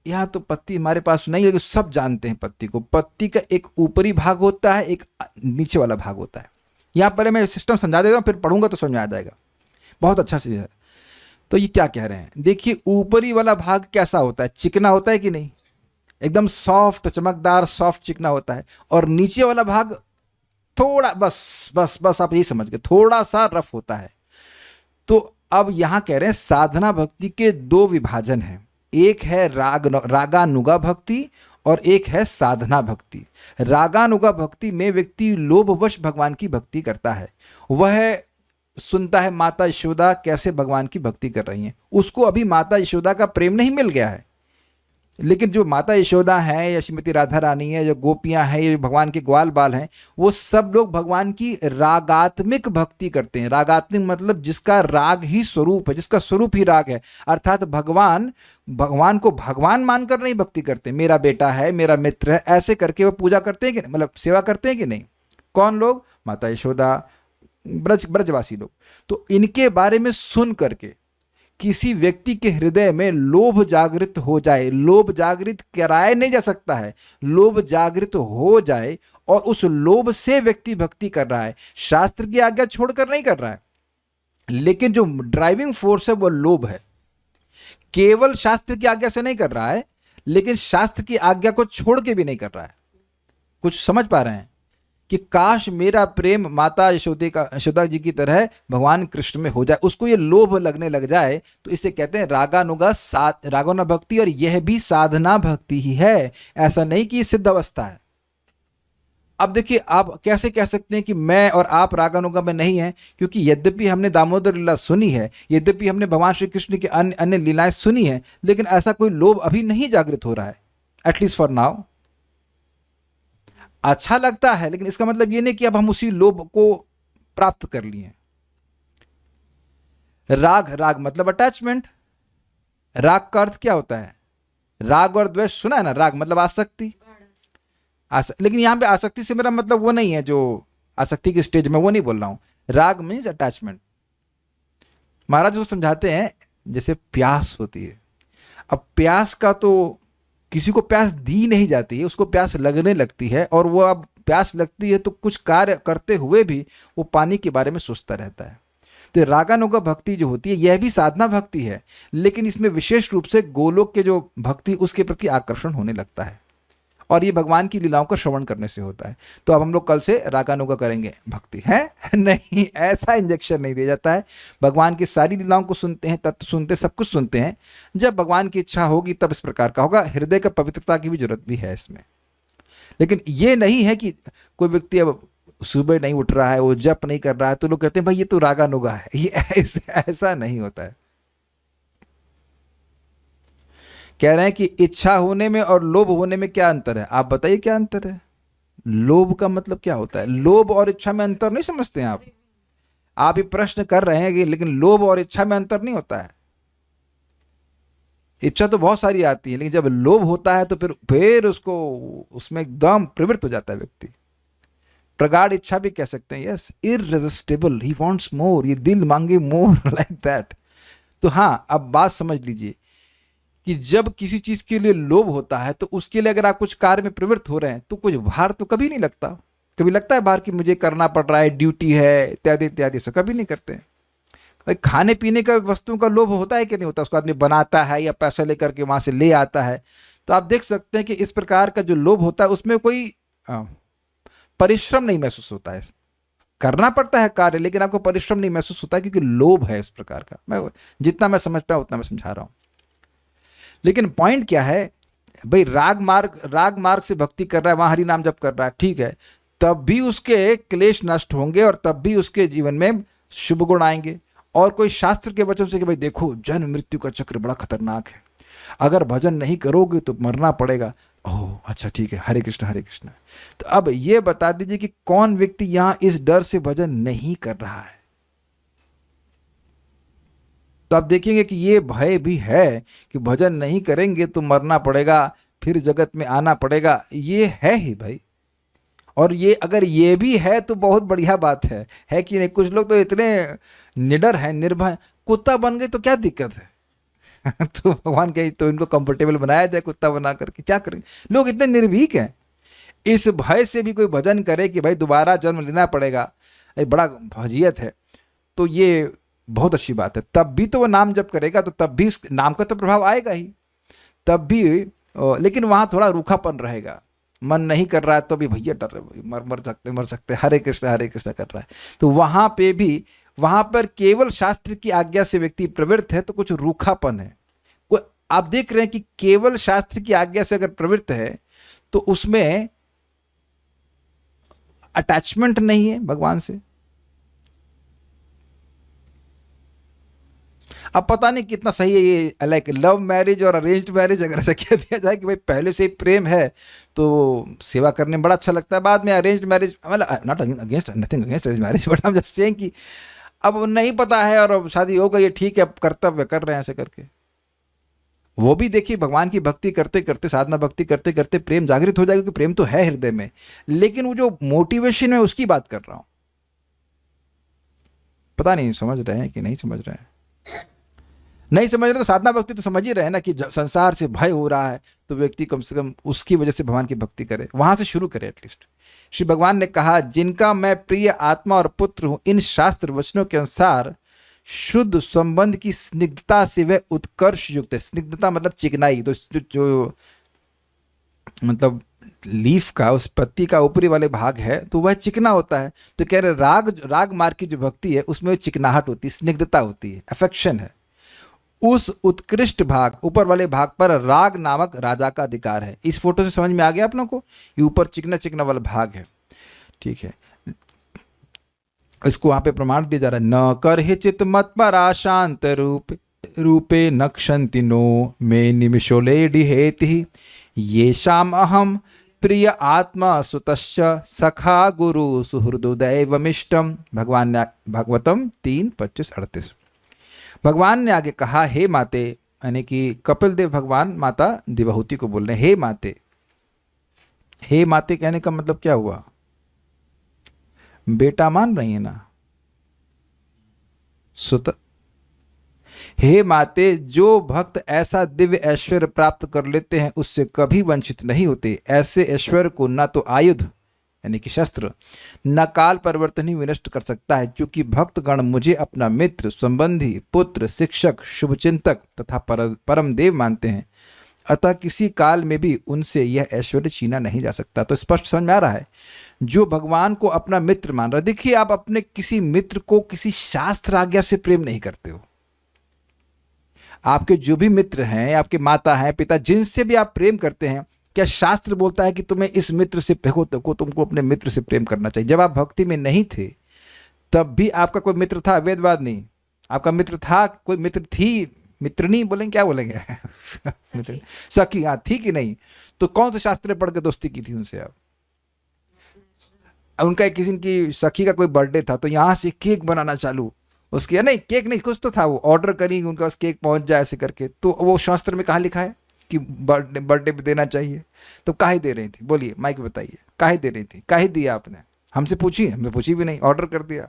यहाँ तो पत्ती हमारे पास नहीं है, सब जानते हैं पत्ती को। पत्ती का एक ऊपरी भाग होता है, एक नीचे वाला भाग होता है। यहाँ पहले मैं सिस्टम समझा देता हूँ, फिर पढ़ूंगा तो समझ में आ जाएगा बहुत अच्छा से। तो ये क्या कह रहे हैं? देखिए ऊपरी वाला भाग कैसा होता है? चिकना होता है कि नहीं? एकदम सॉफ्ट, चमकदार, सॉफ्ट चिकना होता है। और नीचे वाला भाग थोड़ा बस आप यही समझ गए, थोड़ा सा रफ होता है। तो अब यहां कह रहे हैं साधना भक्ति के 2 विभाजन हैं। एक है रागानुगा भक्ति और एक है साधना भक्ति। रागानुगा भक्ति में व्यक्ति लोभवश भगवान की भक्ति करता है। वह सुनता है माता यशोदा कैसे भगवान की भक्ति कर रही हैं, उसको अभी माता यशोदा का प्रेम नहीं मिल गया है, लेकिन जो माता यशोदा है या श्रीमती राधा रानी है, जो गोपियां हैं, ये भगवान के ग्वाल बाल हैं, वो सब लोग भगवान की रागात्मिक भक्ति करते हैं। रागात्मिक मतलब जिसका राग ही स्वरूप है, जिसका स्वरूप ही राग है, अर्थात भगवान को भगवान मानकर नहीं भक्ति करते। मेरा बेटा है, मेरा मित्र है, ऐसे करके वो पूजा करते हैं कि मतलब सेवा करते हैं कि नहीं? कौन लोग? माता यशोदा, ब्रजवासी लोग। तो इनके बारे में सुन करके किसी व्यक्ति के हृदय में लोभ जागृत हो जाए, लोभ जागृत कराया नहीं जा सकता है, लोभ जागृत हो जाए और उस लोभ से व्यक्ति भक्ति कर रहा है, शास्त्र की आज्ञा छोड़कर नहीं कर रहा है, लेकिन जो ड्राइविंग फोर्स है वो लोभ है। केवल शास्त्र की आज्ञा से नहीं कर रहा है, लेकिन शास्त्र की आज्ञा को छोड़ के भी नहीं कर रहा है। कुछ समझ पा रहे हैं कि काश मेरा प्रेम माता यशोदा जी की तरह भगवान कृष्ण में हो जाए, उसको ये लोभ लगने लग जाए, तो इसे कहते हैं रागानुगा भक्ति। और यह भी साधना भक्ति ही है, ऐसा नहीं कि ये सिद्ध अवस्था है। अब देखिए, आप कैसे कह सकते हैं कि मैं और आप रागानुगा में नहीं हैं? क्योंकि यद्यपि हमने दामोदर लीला सुनी है, यद्यपि हमने भगवान श्री कृष्ण की अन्य लीलाएं सुनी है, लेकिन ऐसा कोई लोभ अभी नहीं जागृत हो रहा है, एटलीस्ट फॉर नाउ। अच्छा लगता है, लेकिन इसका मतलब ये नहीं कि अब हम उसी लोभ को प्राप्त कर लिए। राग मतलब अटैचमेंट। राग का अर्थ क्या होता है? राग और द्वेष सुना है ना? राग मतलब आसक्ति। लेकिन यहां पे आसक्ति से मेरा मतलब वो नहीं है जो आसक्ति की स्टेज में, वो नहीं बोल रहा हूं। राग मीन्स अटैचमेंट। महाराज वो समझाते हैं जैसे प्यास होती है। अब प्यास का तो किसी को प्यास दी नहीं जाती है, उसको प्यास लगने लगती है, और वो अब प्यास लगती है तो कुछ कार्य करते हुए भी वो पानी के बारे में सोचता रहता है। तो रागानुगा भक्ति जो होती है यह भी साधना भक्ति है, लेकिन इसमें विशेष रूप से गोलोक के जो भक्ति उसके प्रति आकर्षण होने लगता है, और ये भगवान की लीलाओं का श्रवण करने से होता है। तो अब हम लोग कल से रागानुगा करेंगे भक्ति है नहीं, ऐसा इंजेक्शन नहीं दिया जाता है। भगवान की सारी लीलाओं को सुनते हैं, तत्व सुनते, सब कुछ सुनते हैं। जब भगवान की इच्छा होगी तब इस प्रकार का होगा। हृदय का पवित्रता की भी जरूरत भी है इसमें। लेकिन ये नहीं है कि कोई व्यक्ति अब सुबह नहीं उठ रहा है, वो जप नहीं कर रहा है, तो लोग कहते हैं भाई ये तो रागानुगा है। ये ऐसा नहीं होता है। कह रहे हैं कि इच्छा होने में और लोभ होने में क्या अंतर है? आप बताइए क्या अंतर है? लोभ का मतलब क्या होता है? लोभ और इच्छा में अंतर नहीं समझते हैं आप? आप ये प्रश्न कर रहे हैं कि लेकिन लोभ और इच्छा में अंतर नहीं होता है। इच्छा तो बहुत सारी आती है, लेकिन जब लोभ होता है तो फिर उसको उसमें एकदम प्रवृत्त हो जाता है व्यक्ति। प्रगाढ़ इच्छा भी कह सकते हैं, यस, इररेजिस्टिबल, ही वांट्स मोर, ये दिल मांगे मोर, लाइक दैट। तो हाँ, अब बात समझ लीजिए कि जब किसी चीज के लिए लोभ होता है तो उसके लिए अगर आप कुछ कार्य में प्रवृत्त हो रहे हैं तो कुछ भार तो कभी नहीं लगता। कभी लगता है भार कि मुझे करना पड़ रहा है, ड्यूटी है, इत्यादि इत्यादि, से कभी नहीं करते। भाई खाने पीने का वस्तुओं का लोभ होता है कि नहीं होता? उसको आदमी बनाता है या पैसा लेकर के वहां से ले आता है। तो आप देख सकते हैं कि इस प्रकार का जो लोभ होता है उसमें कोई परिश्रम नहीं महसूस होता है। करना पड़ता है कार्य, लेकिन आपको परिश्रम नहीं महसूस होता है, क्योंकि लोभ है इस प्रकार का। मैं जितना मैं समझ पाया उतना मैं समझा रहा हूं। लेकिन पॉइंट क्या है भाई? राग मार्ग से भक्ति कर रहा है, वहां हरि नाम जप कर रहा है, ठीक है, तब भी उसके क्लेश नष्ट होंगे और तब भी उसके जीवन में शुभ गुण आएंगे। और कोई शास्त्र के वचन से कि भाई देखो जन्म मृत्यु का चक्र बड़ा खतरनाक है, अगर भजन नहीं करोगे तो मरना पड़ेगा। ओह अच्छा ठीक है, हरे कृष्ण हरे कृष्ण। तो अब ये बता दीजिए कि कौन व्यक्ति यहां इस डर से भजन नहीं कर रहा है? तो आप देखेंगे कि ये भय भी है कि भजन नहीं करेंगे तो मरना पड़ेगा, फिर जगत में आना पड़ेगा। ये है ही भाई। और ये अगर ये भी है तो बहुत बढ़िया बात है कि नहीं? कुछ लोग तो इतने निडर हैं, निर्भय, कुत्ता बन गए तो क्या दिक्कत है? तो भगवान कहे तो इनको कंफर्टेबल बनाया जाए कुत्ता बना करके, क्या करें? लोग इतने निर्भीक हैं। इस भय से भी कोई भजन करे कि भाई दोबारा जन्म लेना पड़ेगा, बड़ा फजीयत है, तो ये बहुत अच्छी बात है। तब भी तो वो नाम जप करेगा तो तब भी उस नाम का तो प्रभाव आएगा ही, तब भी। लेकिन वहां थोड़ा रूखापन रहेगा। मन नहीं कर रहा है तो भी भैया डर रहे, मर सकते, हरे कृष्ण कर रहा है, तो वहां पे भी, वहां पर केवल शास्त्र की आज्ञा से व्यक्ति प्रवृत्त है तो कुछ रूखापन है। आप देख रहे हैं कि केवल शास्त्र की आज्ञा से अगर प्रवृत्त है तो उसमें अटैचमेंट नहीं है भगवान से। अब पता नहीं कितना सही है ये, लाइक लव मैरिज और अरेंज्ड मैरिज अगर ऐसा कह दिया जाए कि भाई पहले से ही प्रेम है तो सेवा करने में बड़ा अच्छा लगता है, बाद में अरेंज्ड मैरिज, मतलब not against, nothing against arranged marriage, but हम जस्ट सेइंग कि अब नहीं पता है और अब शादी हो गई है, ठीक है, अब कर्तव्य कर रहे हैं ऐसे करके। वो भी देखिए भगवान की भक्ति करते करते, साधना भक्ति करते करते प्रेम जागृत हो जाएगा, क्योंकि प्रेम तो है हृदय में, लेकिन वो जो मोटिवेशन है उसकी बात कर रहा हूं। पता नहीं समझ रहे हैं कि नहीं समझ रहे हैं। नहीं समझ रहे तो साधना भक्ति तो समझ ही रहे हैं ना, कि संसार से भय हो रहा है तो व्यक्ति कम से कम उसकी वजह से भगवान की भक्ति करे, वहां से शुरू करे एटलीस्ट। श्री भगवान ने कहा, जिनका मैं प्रिय आत्मा और पुत्र हूं, इन शास्त्र वचनों के अनुसार शुद्ध संबंध की स्निग्धता से वह उत्कर्ष युक्त है। स्निग्धता मतलब चिकनाई, तो जो मतलब लीफ का, उस पत्ती का ऊपरी वाले भाग है तो वह चिकना होता है। तो कह रहे राग मार्ग की जो भक्ति है उसमें चिकनाहट होती है, स्निग्धता होती है, अफेक्शन है। उस उत्कृष्ट भाग, ऊपर वाले भाग पर राग नामक राजा का अधिकार है। इस फोटो से समझ में आ गया आप लोगों को, ये ऊपर चिकना चिकना वाला भाग है, ठीक है। इसको वहां पे प्रमाण दिया जा रहा है, न कर चित मत परा शांत रूपे नक्षंति नो मे निमिषोले डिहेति ये शाम अहम प्रिय आत्मा सुतश्च सखा गुरु सुहृदुदैवमिष्टम। भागवतम 3:25-38। भगवान ने आगे कहा, हे माते, यानी कि कपिल देव भगवान माता देवहूति को बोल रहे हैं, हे माते। हे माते कहने का मतलब क्या हुआ? बेटा मान रही है ना, सुत। हे माते, जो भक्त ऐसा दिव्य ऐश्वर्य प्राप्त कर लेते हैं उससे कभी वंचित नहीं होते। ऐसे ऐश्वर्य को न तो आयुध यानी कि शस्त्र, न काल परिवर्तन ही विनष्ट कर सकता है। क्योंकि भक्तगण मुझे अपना मित्र, संबंधी, पुत्र, शिक्षक, शुभचिंतक तथा परम देव मानते हैं, अतः किसी काल में भी उनसे यह ऐश्वर्य छीना नहीं जा सकता। तो स्पष्ट समझ में आ रहा है, जो भगवान को अपना मित्र मान रहा है। देखिए, आप अपने किसी मित्र को किसी शास्त्र आज्ञा से प्रेम नहीं करते हो। आपके जो भी मित्र हैं, आपके माता हैं, पिता, जिनसे भी आप प्रेम करते हैं, क्या शास्त्र बोलता है कि तुम्हें इस मित्र से तुमको अपने मित्र से प्रेम करना चाहिए? जब आप भक्ति में नहीं थे तब भी आपका कोई मित्र था, वेदवाद नहीं, आपका मित्र था, कोई मित्र थी, मित्रनी बोलेंगे, क्या बोलेंगे मित्र, सखी, हाँ, थी कि नहीं? तो कौन से शास्त्र पढ़ के दोस्ती की थी उनसे आप? उनका किसी की सखी का कोई बर्थडे था तो यहाँ से केक बनाना चालू, उसके नहीं, केक नहीं, कुछ तो था, वो ऑर्डर करी, उनके पास केक पहुंच जाए ऐसे करके। तो वो शास्त्र में कहाँ लिखा है कि बर्थडे पे देना चाहिए? तो काहे दे रही थी? बोलिए, माइक बताइए, काहे दे रही थी? काहे दिया आपने? हमसे पूछी? हमसे पूछी भी नहीं, ऑर्डर कर दिया।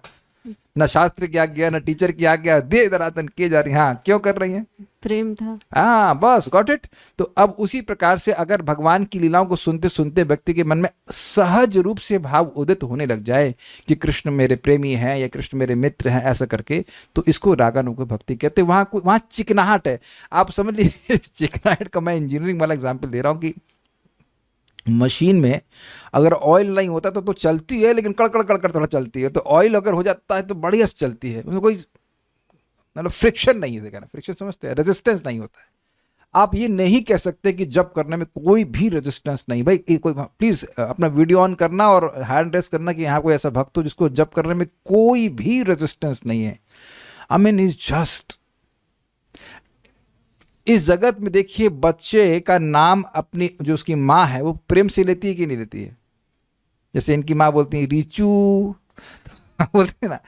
ना शास्त्र की आज्ञा, ना टीचर की आज्ञा, दे दरातन किए जा रही। हाँ, क्यों कर रही हैं? प्रेम था। हाँ, बस, गॉट इट। तो अब उसी प्रकार से अगर भगवान की लीलाओं को सुनते सुनते व्यक्ति के मन में सहज रूप से भाव उदित होने लग जाए कि कृष्ण मेरे प्रेमी हैं या कृष्ण मेरे मित्र हैं, ऐसा करके, तो इसको रागानुग भक्ति कहते हैं। वहाँ चिकनाहट है, आप समझ लीजिए। चिकनाहट का मैं इंजीनियरिंग वाला एग्जाम्पल दे रहा हूँ कि मशीन में अगर ऑयल नहीं होता तो चलती है, लेकिन कड़कड़ कड़कड़ थोड़ा चलती है। तो ऑयल अगर हो जाता है तो बढ़िया से चलती है, उसमें कोई मतलब फ्रिक्शन नहीं है, कहना फ्रिक्शन समझते हैं, रेजिस्टेंस नहीं होता है। आप ये नहीं कह सकते कि जब करने में कोई भी रेजिस्टेंस नहीं। भाई कोई प्लीज अपना वीडियो ऑन करना और हैंड रेस करना कि यहाँ कोई ऐसा भक्त हो जिसको जब करने में कोई भी रेजिस्टेंस नहीं है। आई मीन इज जस्ट, इस जगत में देखिए, बच्चे का नाम अपनी जो उसकी माँ है वो प्रेम से लेती है कि नहीं लेती है? जैसे इनकी माँ बोलती है रीचू, बोलते हैं ना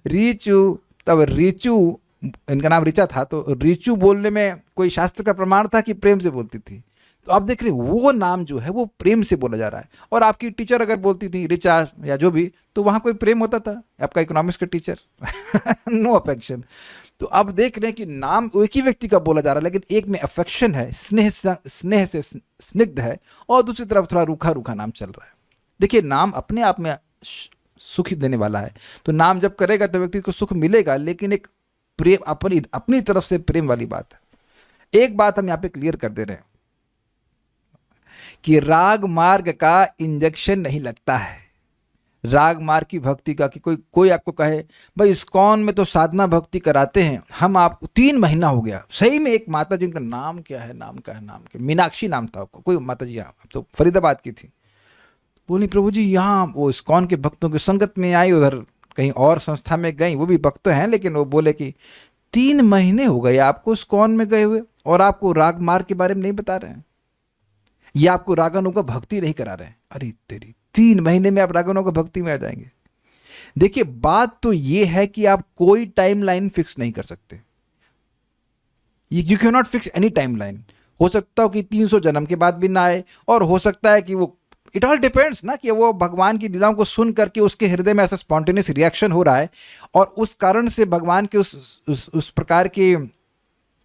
रीचू, तब रीचू, इनका नाम ऋचा था, तो रीचू बोलने में कोई शास्त्र का प्रमाण था कि प्रेम से बोलती थी? तो आप देख रहे वो नाम जो है वो प्रेम से बोला जा रहा है। और आपकी टीचर अगर बोलती थी ऋचा या जो भी, तो वहाँ कोई प्रेम होता था? आपका इकोनॉमिक्स का टीचर, नो अफेक्शन। तो अब देख रहे हैं कि नाम एक ही व्यक्ति का बोला जा रहा है, लेकिन एक में अफेक्शन है, स्नेह से स्निग्ध है, और दूसरी तरफ थोड़ा रूखा रूखा नाम चल रहा है। देखिए, नाम अपने आप में सुख देने वाला है, तो नाम जब करेगा तो व्यक्ति को सुख मिलेगा, लेकिन एक प्रेम अपनी तरफ से प्रेम वाली बात है। एक बात हम यहाँ पे क्लियर कर दे रहे हैं कि राग मार्ग का इंजेक्शन नहीं लगता है। राग मार्ग की भक्ति का कि कोई कोई आपको कहे भाई इस्कॉन में तो साधना भक्ति कराते हैं, हम आपको 3 महीना हो गया। सही में एक माता जी, उनका नाम क्या है, नाम क्या, मीनाक्षी नाम था आपको, कोई माता जी अब तो फरीदाबाद की थी, बोली प्रभु जी यहाँ वो इस्कॉन के भक्तों की संगत में आई, उधर कहीं और संस्था में गई, वो भी भक्त हैं, लेकिन वो बोले कि 3 महीने हो गए आपको इस्कॉन में गए हुए और आपको राग मार्ग के बारे में नहीं बता रहे हैं, या आपको रागनों का भक्ति नहीं करा रहे हैं। अरे तेरी, 3 महीने में आप रागनों का भक्ति में आ जाएंगे। देखिए बात तो ये है कि आप कोई टाइमलाइन फिक्स नहीं कर सकते। You can not fix any timeline. हो सकता हो कि 300 जन्म के बाद भी ना आए, और हो सकता है कि वो, इट ऑल डिपेंड्स ना, कि वो भगवान की लीलाओं को सुन करके उसके हृदय में ऐसा स्पॉन्टेनियस रिएक्शन हो रहा है और उस कारण से भगवान के उस प्रकार के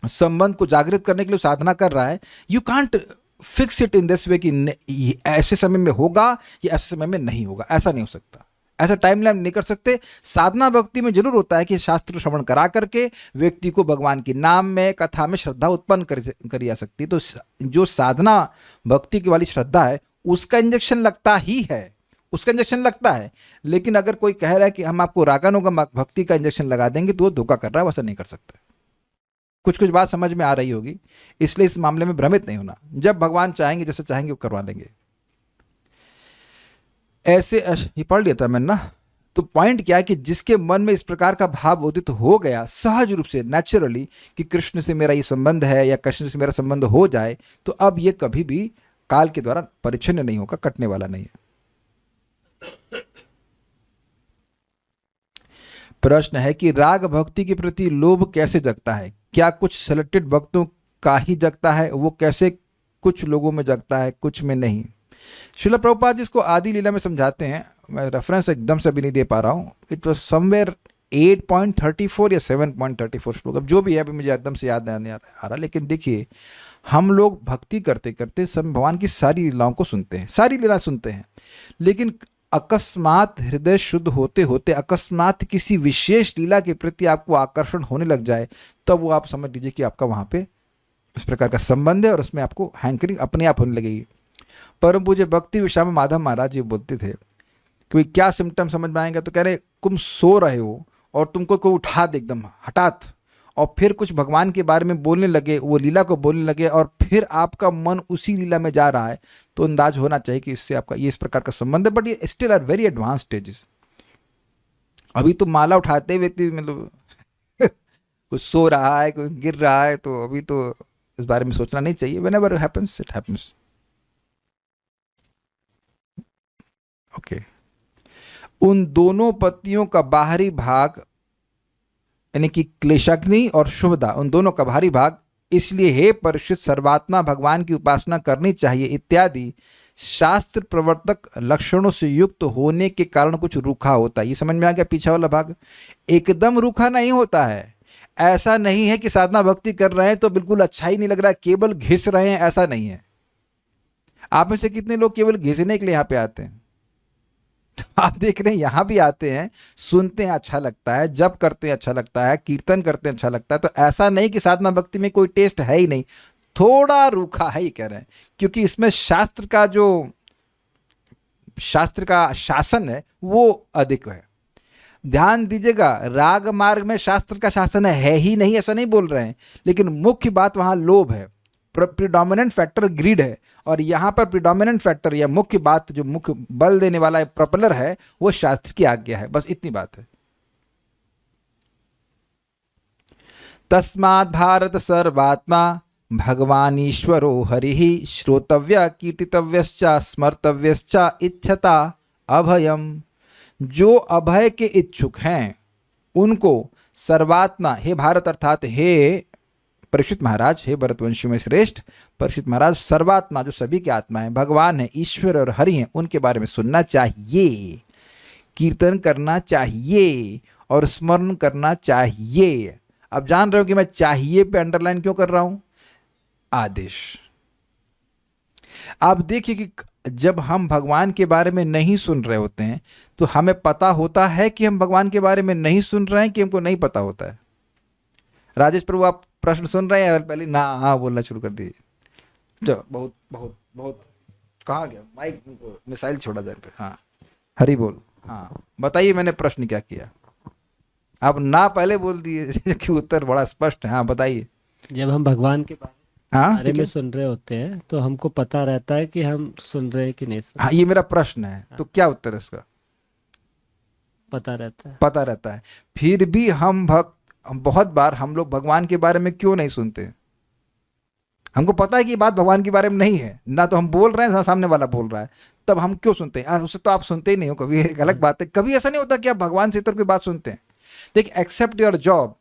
संबंध को जागृत करने के लिए साधना कर रहा है। You can't fix it in this way कि ऐसे समय में होगा या ऐसे समय में नहीं होगा, ऐसा नहीं हो सकता, ऐसा टाइमलाइन नहीं कर सकते। साधना भक्ति में जरूर होता है कि शास्त्र श्रवण करा करके व्यक्ति को भगवान के नाम में, कथा में श्रद्धा उत्पन्न करी जा सकती है। तो जो साधना भक्ति की वाली श्रद्धा है उसका इंजेक्शन लगता ही है, उसका इंजेक्शन लगता है। लेकिन अगर कोई कह रहा है कि हम आपको रागानों का भक्ति का इंजेक्शन लगा देंगे तो वो धोखा कर रहा है, वैसा नहीं कर सकता। कुछ कुछ बात समझ में आ रही होगी, इसलिए इस मामले में भ्रमित नहीं होना। जब भगवान चाहेंगे, जैसे चाहेंगे वो करवा लेंगे। ऐसे ये पढ़ लिया था मैंने ना। तो पॉइंट क्या है कि जिसके मन में इस प्रकार का भाव उदित हो गया सहज रूप से, नेचुरली, कि कृष्ण से मेरा ये संबंध है या कृष्ण से मेरा संबंध हो जाए, तो अब ये कभी भी काल के द्वारा परिच्छिन्न नहीं होगा, कटने वाला नहीं है। प्रश्न है कि राग भक्ति के प्रति लोभ कैसे जगता है? क्या कुछ सिलेक्टेड भक्तों का ही जगता है? वो कैसे कुछ लोगों में जगता है, कुछ में नहीं? श्रील प्रभुपाद जी इसको आदि लीला में समझाते हैं। मैं रेफरेंस एकदम से भी नहीं दे पा रहा हूँ। इट वॉज समवेयर 8.34 या 7.34 श्लोक, अब जो भी है, अभी मुझे एकदम से याद नहीं आ रहा। लेकिन देखिए, हम लोग भक्ति करते करते सब भगवान की सारी लीलाओं को सुनते हैं, सारी लीला सुनते हैं, लेकिन अकस्मात हृदय शुद्ध होते होते अकस्मात किसी विशेष लीला के प्रति आपको आकर्षण होने लग जाए, तब वो आप समझ लीजिए कि आपका वहाँ पे इस प्रकार का संबंध है और उसमें आपको हैंकरिंग अपने आप होने लगेगी। परम पूज्य भक्ति विश्राम माधव महाराज जी बोलते थे कि क्या सिम्टम समझ में आएंगे, तो कह रहे तुम सो रहे हो और तुमको कोई उठा दे एकदम हठात, और फिर कुछ भगवान के बारे में बोलने लगे, वो लीला को बोलने लगे, और फिर आपका मन उसी लीला में जा रहा है, तो अंदाज होना चाहिए कि इससे आपका ये इस प्रकार का संबंध है। बट ये still are very advance stages. अभी तो माला उठाते व्यक्ति मतलब कुछ सो रहा है, कोई गिर रहा है, तो अभी तो इस बारे में सोचना नहीं चाहिए। Whenever happens it happens. Okay. उन दोनों पत्तियों का बाहरी भाग यानी कि क्लेशाग्नि और शुभदा, उन दोनों का बाहरी भाग, इसलिए हे परिषद सर्वात्मा भगवान की उपासना करनी चाहिए इत्यादि शास्त्र प्रवर्तक लक्षणों से युक्त होने के कारण कुछ रूखा होता है। ये समझ में आ गया? पीछा वाला भाग एकदम रूखा नहीं होता है। ऐसा नहीं है कि साधना भक्ति कर रहे हैं तो बिल्कुल अच्छा ही नहीं लग रहा है, केवल घिस रहे हैं, ऐसा नहीं है। आप में से कितने लोग केवल घिसने के लिए यहाँ पे आते हैं? तो आप देख रहे हैं यहाँ भी आते हैं, सुनते हैं अच्छा लगता है, जप करते हैं अच्छा लगता है, कीर्तन करते हैं अच्छा लगता है। तो ऐसा नहीं कि साधना भक्ति में कोई टेस्ट है ही नहीं, थोड़ा रूखा है ही कह रहे हैं, क्योंकि इसमें शास्त्र का शासन है वो अधिक है। ध्यान दीजिएगा, राग मार्ग में शास्त्र का शासन है ही नहीं, ऐसा नहीं बोल रहे हैं, लेकिन मुख्य बात वहां लोभ है, प्रिडोमिनेंट फैक्टर ग्रीड है, और यहाँ पर प्रिडोमिनेंट फैक्टर या मुख्य बात, जो मुख्य बल देने वाला प्रोपेलर है, वो शास्त्र की आज्ञा है। बस इतनी बात है। तस्मात् भारत सर्वात्मा भगवान ईश्वरो हरिहि श्रोतव्य कीर्तितव्यश्च स्मर्तव्यश्च इच्छता अभयम। जो अभय के इच्छुक हैं उनको सर्वात्मा, हे भारत अर्थात हे परीक्षित महाराज, हे भरतवंशी में श्रेष्ठ परीक्षित महाराज, सर्वात्मा जो सभी की आत्मा है, भगवान है, ईश्वर और हरि हैं, उनके बारे में सुनना चाहिए, कीर्तन करना चाहिए और स्मरण करना चाहिए। अब जान रहे हो कि मैं चाहिए पे अंडरलाइन क्यों कर रहा हूं? आदेश। आप देखिए कि जब हम भगवान के बारे में नहीं सुन रहे होते हैं तो हमें पता होता है कि हम भगवान के बारे में नहीं सुन रहे हैं कि हमको नहीं पता होता है? राजेश प्रभु, आप प्रश्न सुन रहे हैं? पहले ना हाँ बोलना शुरू कर दीजिए। जो बहुत बहुत बहुत कहाँ गया माइक, मिसाइल छोड़ा जाए पे। हाँ, हरी बोल। हाँ बताइए, मैंने प्रश्न क्या किया? आप ना पहले बोल दिए कि उत्तर बड़ा स्पष्ट है। हाँ बताइए। जब हम भगवान के हाँ बारे ठीक में है। सुन रहे होते हैं तो हमको पता रहता है कि हम सुन रहे हैं कि नहीं सुन हाँ रहे। ये मेरा प्रश्न है, तो हाँ, क्या उत्तर है इसका? पता रहता है। पता रहता है। फिर भी हम बहुत बार हम लोग भगवान के बारे में क्यों नहीं सुनते? हमको पता है कि ये बात भगवान के बारे में नहीं है, ना तो हम बोल रहे हैं ना सामने वाला बोल रहा है, तब हम क्यों सुनते हैं? उससे तो आप सुनते ही नहीं हो कभी, एक अलग बात है। कभी ऐसा नहीं होता कि आप भगवान से इतर कोई बात सुनते हैं? देखिए, एक्सेप्ट योर जॉब,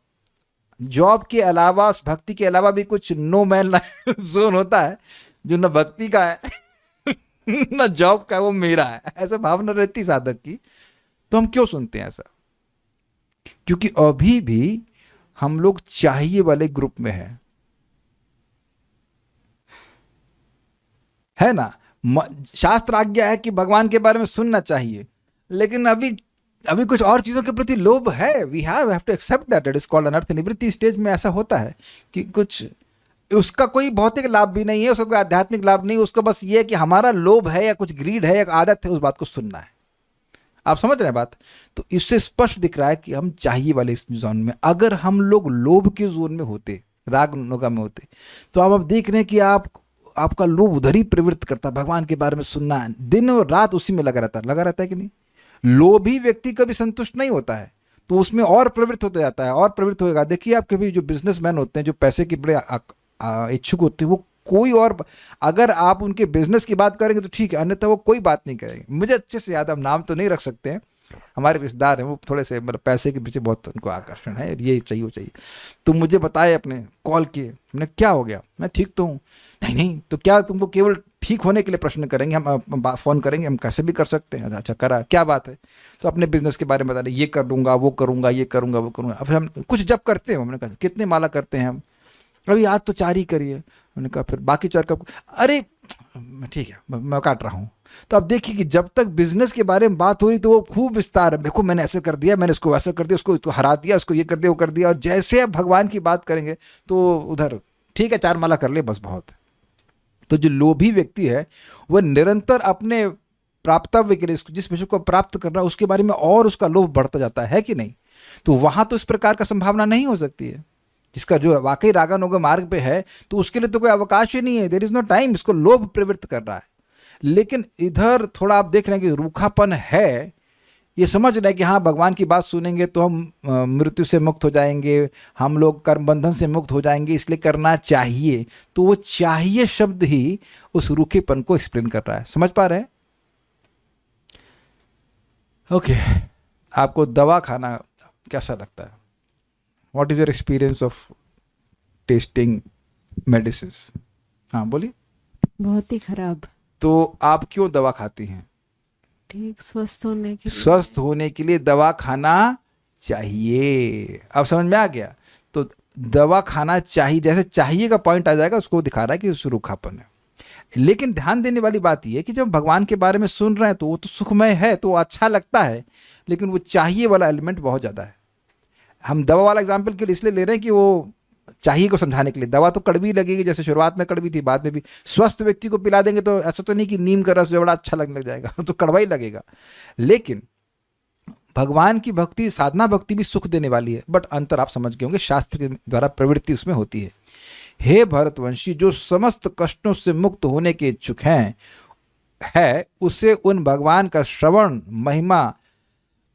जॉब के अलावा, भक्ति के अलावा भी कुछ नो मैन जोन होता है जो न भक्ति का है न जॉब का है, वो मेरा है, ऐसा भावना रहती साधक की। तो हम क्यों सुनते हैं ऐसा? क्योंकि अभी भी हम लोग चाहिए वाले ग्रुप में है ना? शास्त्र आज्ञा है कि भगवान के बारे में सुनना चाहिए, लेकिन अभी अभी कुछ और चीजों के प्रति लोभ है। We have to accept that it is called अनर्थ निवृत्ति स्टेज में ऐसा होता है कि कुछ उसका कोई भौतिक लाभ भी नहीं है, उसका कोई आध्यात्मिक लाभ नहीं, उसको बस ये है कि हमारा लोभ है या कुछ ग्रीड है या आदत है, उस बात को सुनना है। आप समझ रहे हैं बात? तो इससे स्पष्ट दिख रहा है कि हम चाहिए वाले इस जोन में, अगर हम लोग लोभ के जोन में होते, राग नोगा में होते, तो अब देख रहे हैं कि आपका लोभ उधर ही प्रवृत्त करता है, भगवान के बारे में सुनना है, दिन और रात उसी में लगा रहता है कि नहीं? लोभी व्यक्ति कभी संतुष्ट नहीं होता है, तो उसमें और प्रवृत्त होता जाता है और प्रवृत्त होगा। देखिए आप कभी जो बिजनेसमैन होते हैं, जो पैसे के बड़े इच्छुक होते हैं, वो कोई और, अगर आप उनके बिजनेस की बात करेंगे तो ठीक है, अन्यथा वो कोई बात नहीं करेंगे। मुझे अच्छे से याद है, हम नाम तो नहीं रख सकते हैं, हमारे रिश्तेदार हैं, वो थोड़े से मतलब पैसे के पीछे बहुत उनको आकर्षण है, ये चाहिए वो चाहिए। तो मुझे बताए, अपने कॉल किए, मैंने क्या हो गया, मैं ठीक तो हूँ। नहीं नहीं, तो क्या तुमको केवल ठीक होने के लिए प्रश्न करेंगे, हम फ़ोन करेंगे, हम कैसे भी कर सकते हैं। अच्छा करा, क्या बात है? तो अपने बिजनेस के बारे में बता रहे, ये कर दूंगा, वो करूंगा, ये करूंगा, वो करूंगा। अब हम कुछ जब करते हैं, हमने कहा कितने माला करते हैं हम? अभी आज तो 4 ही करिए। मैंने कहा फिर बाकी 4 कब? अरे ठीक है, मैं काट रहा हूँ। तो अब देखिए कि जब तक बिजनेस के बारे में बात हो रही तो वो खूब विस्तार है, देखो मैंने ऐसे कर दिया, मैंने इसको वैसा कर दिया, उसको तो हरा दिया, उसको ये कर दिया, वो कर दिया। और जैसे अब भगवान की बात करेंगे तो उधर ठीक है, 4 माला कर ले, बस बहुत है। तो जो लोभी व्यक्ति है, वह निरंतर अपने प्राप्तव्य के लिए, जिस विषय को प्राप्त करना है उसके बारे में और उसका लोभ बढ़ता जाता है कि नहीं? तो वहां तो इस प्रकार का संभावना नहीं हो सकती है। जिसका जो वाकई रागानुगा मार्ग पे है, तो उसके लिए तो कोई अवकाश ही नहीं है, देयर इज नो टाइम, इसको लोभ प्रवृत्त कर रहा है। लेकिन इधर थोड़ा आप देख रहे हैं कि रूखापन है, ये समझ रहे हैं कि हाँ भगवान की बात सुनेंगे तो हम मृत्यु से मुक्त हो जाएंगे, हम लोग कर्म बंधन से मुक्त हो जाएंगे, इसलिए करना चाहिए। तो वो चाहिए शब्द ही उस रूखेपन को एक्सप्लेन कर रहा है। समझ पा रहे हैं? ओके। आपको दवा खाना कैसा लगता है? What is your experience of testing medicine? हाँ बोलिए। बहुत ही खराब। तो आप क्यों दवा खाती हैं? ठीक, स्वस्थ होने के लिए। स्वस्थ होने के लिए दवा खाना चाहिए। अब समझ में आ गया? तो दवा खाना चाहिए, जैसे चाहिए का पॉइंट आ जाएगा, उसको दिखा रहा है कि रूखापन है। लेकिन ध्यान देने वाली बात यह है कि जब भगवान के बारे में सुन रहे हैं तो वो तो सुखमय है, तो अच्छा लगता है, लेकिन वो चाहिए वाला एलिमेंट बहुत ज़्यादा है। हम दवा वाला एग्जाम्पल के लिए इसलिए ले रहे हैं कि वो चाहिए को समझाने के लिए। दवा तो कड़वी लगेगी, जैसे शुरुआत में कड़वी थी, बाद में भी। स्वस्थ व्यक्ति को पिला देंगे तो ऐसा तो नहीं कि नीम का रस जो बड़ा अच्छा लगने लग जाएगा, तो कड़वा ही लगेगा। लेकिन भगवान की भक्ति, साधना भक्ति भी सुख देने वाली है, बट अंतर आप समझ गए होंगे, शास्त्र के द्वारा प्रवृत्ति उसमें होती है। हे भरतवंशी, जो समस्त कष्टों से मुक्त होने के इच्छुक है उसे उन भगवान का श्रवण, महिमा,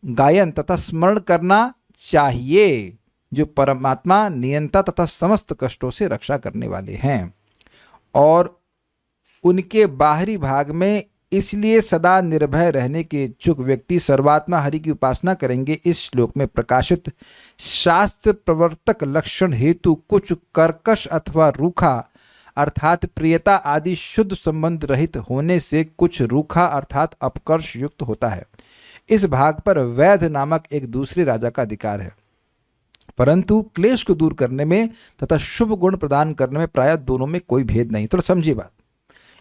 गायन तथा स्मरण करना चाहिए, जो परमात्मा, नियंता तथा समस्त कष्टों से रक्षा करने वाले हैं। और उनके बाहरी भाग में इसलिए सदा निर्भय रहने के इच्छुक व्यक्ति सर्वात्मा हरि की उपासना करेंगे। इस श्लोक में प्रकाशित शास्त्र प्रवर्तक लक्षण हेतु कुछ कर्कश अथवा रूखा अर्थात प्रियता आदि शुद्ध संबंध रहित होने से कुछ रूखा अर्थात अपकर्ष युक्त होता है। इस भाग पर वैध नामक एक दूसरे राजा का अधिकार है, परंतु क्लेश को दूर करने में तथा शुभ गुण प्रदान करने में प्रायः दोनों में कोई भेद नहीं। थोड़ा समझिए बात,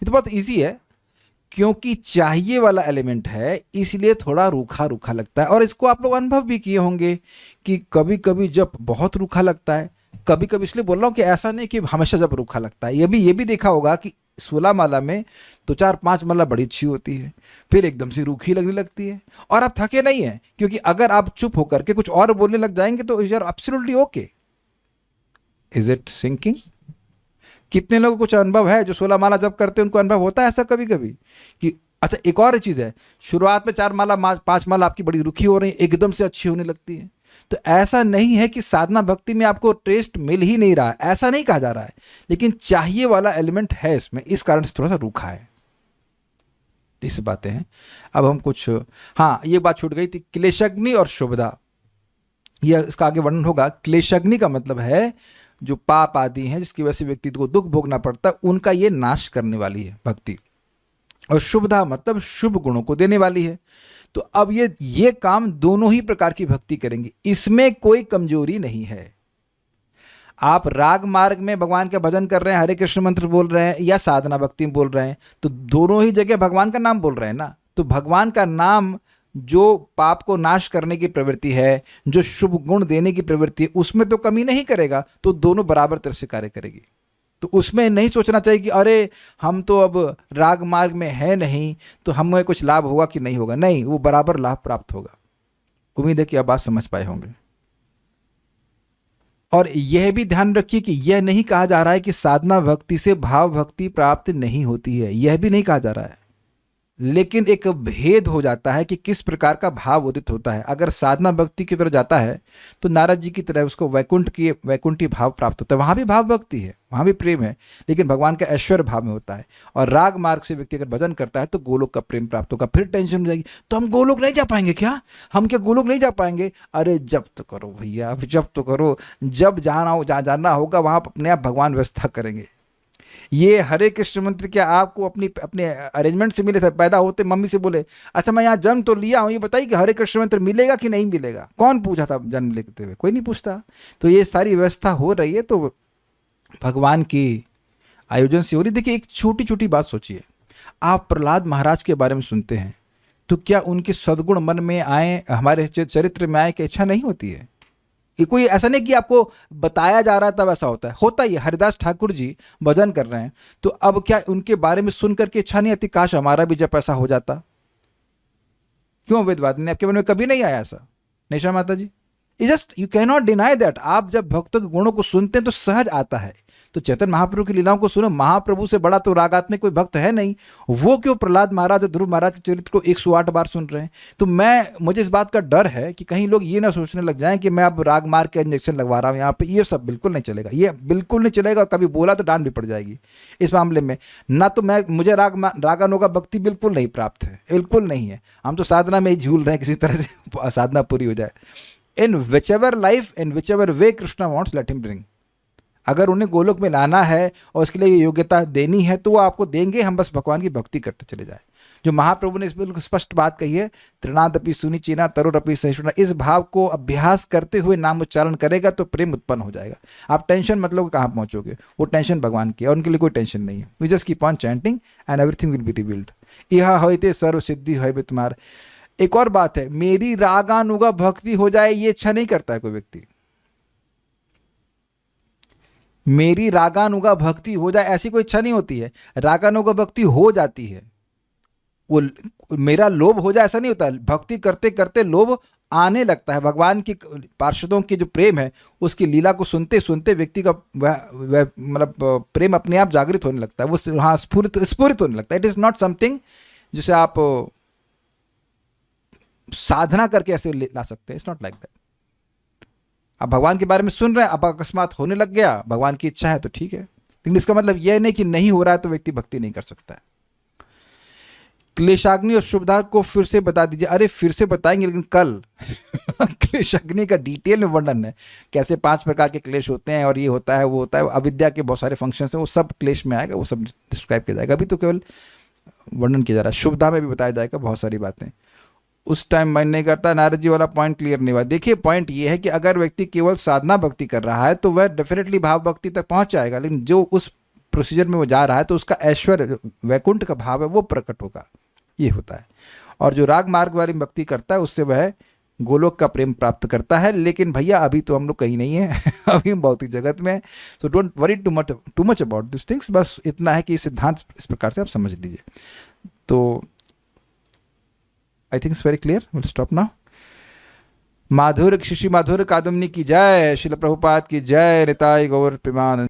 ये तो बहुत इजी है, क्योंकि चाहिए वाला एलिमेंट है इसलिए थोड़ा रूखा रूखा लगता है। और इसको आप लोग अनुभव भी किए होंगे कि कभी कभी जब बहुत रूखा लगता है, कभी कभी, इसलिए बोल रहा हूँ कि ऐसा नहीं कि हमेशा जब रूखा लगता है, ये भी देखा होगा कि 16 माला में तो 4-5 माला बड़ी अच्छी होती है, फिर एकदम से रूखी लगने लगती है और आप थके नहीं हैं, क्योंकि अगर आप चुप होकर के कुछ और बोलने लग जाएंगे तो you are absolutely okay. Is it sinking? कितने लोगों को कुछ अनुभव है जो 16 माला जब करते हैं उनको अनुभव होता है ऐसा कभी कभी कि अच्छा एक और चीज़ है, शुरुआत में 4 माला 5 माला आपकी बड़ी रुखी हो रही है, एकदम से अच्छी होने लगती है। तो ऐसा नहीं है कि साधना भक्ति में आपको टेस्ट मिल ही नहीं रहा है, ऐसा नहीं कहा जा रहा है, लेकिन चाहिए वाला एलिमेंट है इसमें, इस कारण से थोड़ा सा रूखा है। इस बातें हैं। अब हम कुछ, हाँ ये बात छूट गई थी, क्लेशग्नि और शुभदा, यह इसका आगे वर्णन होगा। क्लेशग्नि का मतलब है जो पाप आदि हैं जिसकी वजह से व्यक्ति को दुख भोगना पड़ता है, उनका ये नाश करने वाली है भक्ति। और शुभदा मतलब शुभ गुणों को देने वाली है। तो अब ये काम दोनों ही प्रकार की भक्ति करेंगे, इसमें कोई कमजोरी नहीं है। आप राग मार्ग में भगवान का भजन कर रहे हैं, हरे कृष्ण मंत्र बोल रहे हैं, या साधना भक्ति में बोल रहे हैं, तो दोनों ही जगह भगवान का नाम बोल रहे हैं ना। तो भगवान का नाम जो पाप को नाश करने की प्रवृत्ति है, जो शुभ गुण देने की प्रवृत्ति है, उसमें तो कमी नहीं करेगा, तो दोनों बराबर तरह से कार्य करेगी। तो उसमें नहीं सोचना चाहिए कि अरे हम तो अब राग मार्ग में है नहीं तो हमें कुछ लाभ होगा कि नहीं होगा। नहीं, वो बराबर लाभ प्राप्त होगा। उम्मीद है कि आप बात समझ पाए होंगे। और यह भी ध्यान रखिए कि यह नहीं कहा जा रहा है कि साधना भक्ति से भाव भक्ति प्राप्त नहीं होती है, यह भी नहीं कहा जा रहा है, लेकिन एक भेद हो जाता है कि किस प्रकार का भाव उदित होता है। अगर साधना भक्ति की तरफ जाता है तो नारद जी की तरह उसको वैकुंठी भाव प्राप्त होता है, वहाँ भी भाव भक्ति है, वहाँ भी प्रेम है, लेकिन भगवान का ऐश्वर्य भाव में होता है। और राग मार्ग से व्यक्ति अगर भजन करता है तो गोलोक का प्रेम प्राप्त होगा। फिर टेंशन हो जाएगी, तो हम गोलोक नहीं जा पाएंगे क्या? हम क्या गोलोक नहीं जा पाएंगे? अरे जब तो करो भैया, जब तो करो, जब जहाँ जाना होगा वहाँ अपने आप भगवान व्यवस्था करेंगे। ये हरे कृष्ण मंत्र क्या आपको अपने अरेंजमेंट से मिले थे? पैदा होते मम्मी से बोले अच्छा मैं यहाँ जन्म तो लिया हूँ, ये बताइए कि हरे कृष्ण मंत्र मिलेगा कि नहीं मिलेगा? कौन पूछा था जन्म लेते हुए? कोई नहीं पूछता। तो ये सारी व्यवस्था हो रही है, तो भगवान की आयोजन से हो रही। देखिए एक छोटी छोटी बात सोचिए, आप प्रहलाद महाराज के बारे में सुनते हैं तो क्या उनके सद्गुण मन में आए, हमारे चरित्र में आए, की इच्छा नहीं होती है? ये कोई ऐसा नहीं कि आपको बताया जा रहा है तब ऐसा होता है, होता ही है। हरिदास ठाकुर जी भजन कर रहे हैं तो अब क्या उनके बारे में सुन करके इच्छा नहीं आती काश हमारा भी जब ऐसा हो जाता? क्यों वेदवाद ने आपके मन में कभी नहीं आया ऐसा? निशा माता ji, just you can not deny that. आप जब भक्तों के गुणों को सुनते हैं तो सहज आता है। तो चैतन्य महाप्रभु की लीलाओं को सुनो, महाप्रभु से बड़ा तो रागात्मिक कोई भक्त है नहीं। वो क्यों प्रहलाद महाराज और ध्रुव महाराज के चरित्र को 108 बार सुन रहे हैं? तो मुझे इस बात का डर है कि कहीं लोग ये ना सोचने लग जाएं कि मैं अब राग मार के इंजेक्शन लगवा रहा हूँ यहाँ पे। ये सब बिल्कुल नहीं चलेगा, ये बिल्कुल नहीं चलेगा। कभी बोला तो डांट भी पड़ जाएगी इस मामले में ना। तो मुझे रागानुगा भक्ति बिल्कुल नहीं प्राप्त है, बिल्कुल नहीं है। हम तो साधना में ही झूल रहे हैं, किसी तरह से साधना पूरी हो जाए। In whichever life, in whichever way Krishna wants, let him bring. अगर उन्हें गोलोक में लाना है और उसके लिए योग्यता देनी है तो वो आपको देंगे, हम बस भगवान की भक्ति करते चले जाए। जो महाप्रभु ने इस बिल्कुल स्पष्ट बात कही है, तृणादपि सुनिचीना तरुरपि सहिष्णुना, इस भाव को अभ्यास करते हुए नाम उच्चारण करेगा तो प्रेम उत्पन्न हो जाएगा। आप टेंशन मत लो कहाँ पहुँचोगे, वो टेंशन भगवान की है और उनके लिए कोई टेंशन नहीं है। We just keep on chanting and everything will be revealed. यह होते सर्व सिद्धि है तुम्हार। एक और बात है, मेरी रागानुगा भक्ति हो जाए ये इच्छा नहीं करता है कोई व्यक्ति। मेरी रागानुगा भक्ति हो जाए ऐसी कोई इच्छा नहीं होती है। रागानुगा भक्ति हो जाती है, वो मेरा लोभ हो जाए ऐसा नहीं होता। भक्ति करते करते लोभ आने लगता है। भगवान की पार्षदों की जो प्रेम है उसकी लीला को सुनते सुनते व्यक्ति का मतलब प्रेम अपने आप जागृत होने लगता है, वो हाँ स्फुरित होने लगता है। इट इज नॉट समथिंग जिसे आप साधना करके ऐसे ला सकते हैं। It's not like that. अब भगवान के बारे में सुन रहे हैं, अब अकस्मात होने लग गया, भगवान की इच्छा है तो ठीक है, लेकिन इसका मतलब यह नहीं कि नहीं हो रहा है तो व्यक्ति भक्ति नहीं कर सकता है। क्लेशाग्नि और शुभदा को फिर से बता दीजिए। अरे फिर से बताएंगे, लेकिन कल क्लेशाग्नि का डिटेल में वर्णन है, कैसे 5 प्रकार के क्लेश होते हैं और ये होता है वो होता है, अविद्या के बहुत सारे फंक्शंस हैं, वो सब क्लेश में आएगा, वो सब डिस्क्राइब किया जाएगा। अभी तो केवल वर्णन किया जा रहा है। शुभदा में भी बताया जाएगा बहुत सारी बातें। उस टाइम माइंड नहीं करता। नारद जी वाला पॉइंट क्लियर नहीं हुआ। देखिए पॉइंट ये है कि अगर व्यक्ति केवल साधना भक्ति कर रहा है तो वह डेफिनेटली भाव भक्ति तक पहुंच जाएगा, लेकिन जो उस प्रोसीजर में वो जा रहा है तो उसका ऐश्वर्य वैकुंठ का भाव है वो प्रकट होगा, ये होता है। और जो राग मार्ग वाली भक्ति करता है उससे वह गोलोक का प्रेम प्राप्त करता है। लेकिन भैया अभी तो हम लोग कहीं नहीं है अभी हम भौतिक जगत में हैं। So don't worry too much about this things. बस इतना है कि सिद्धांत इस प्रकार से आप समझ लीजिए। तो I think it's very clear. Will stop now. माधुर्य श्री माधुर्य कादम्बनी की जय, श्रील प्रभुपाद की जय, निताय गौर प्रेमानंद।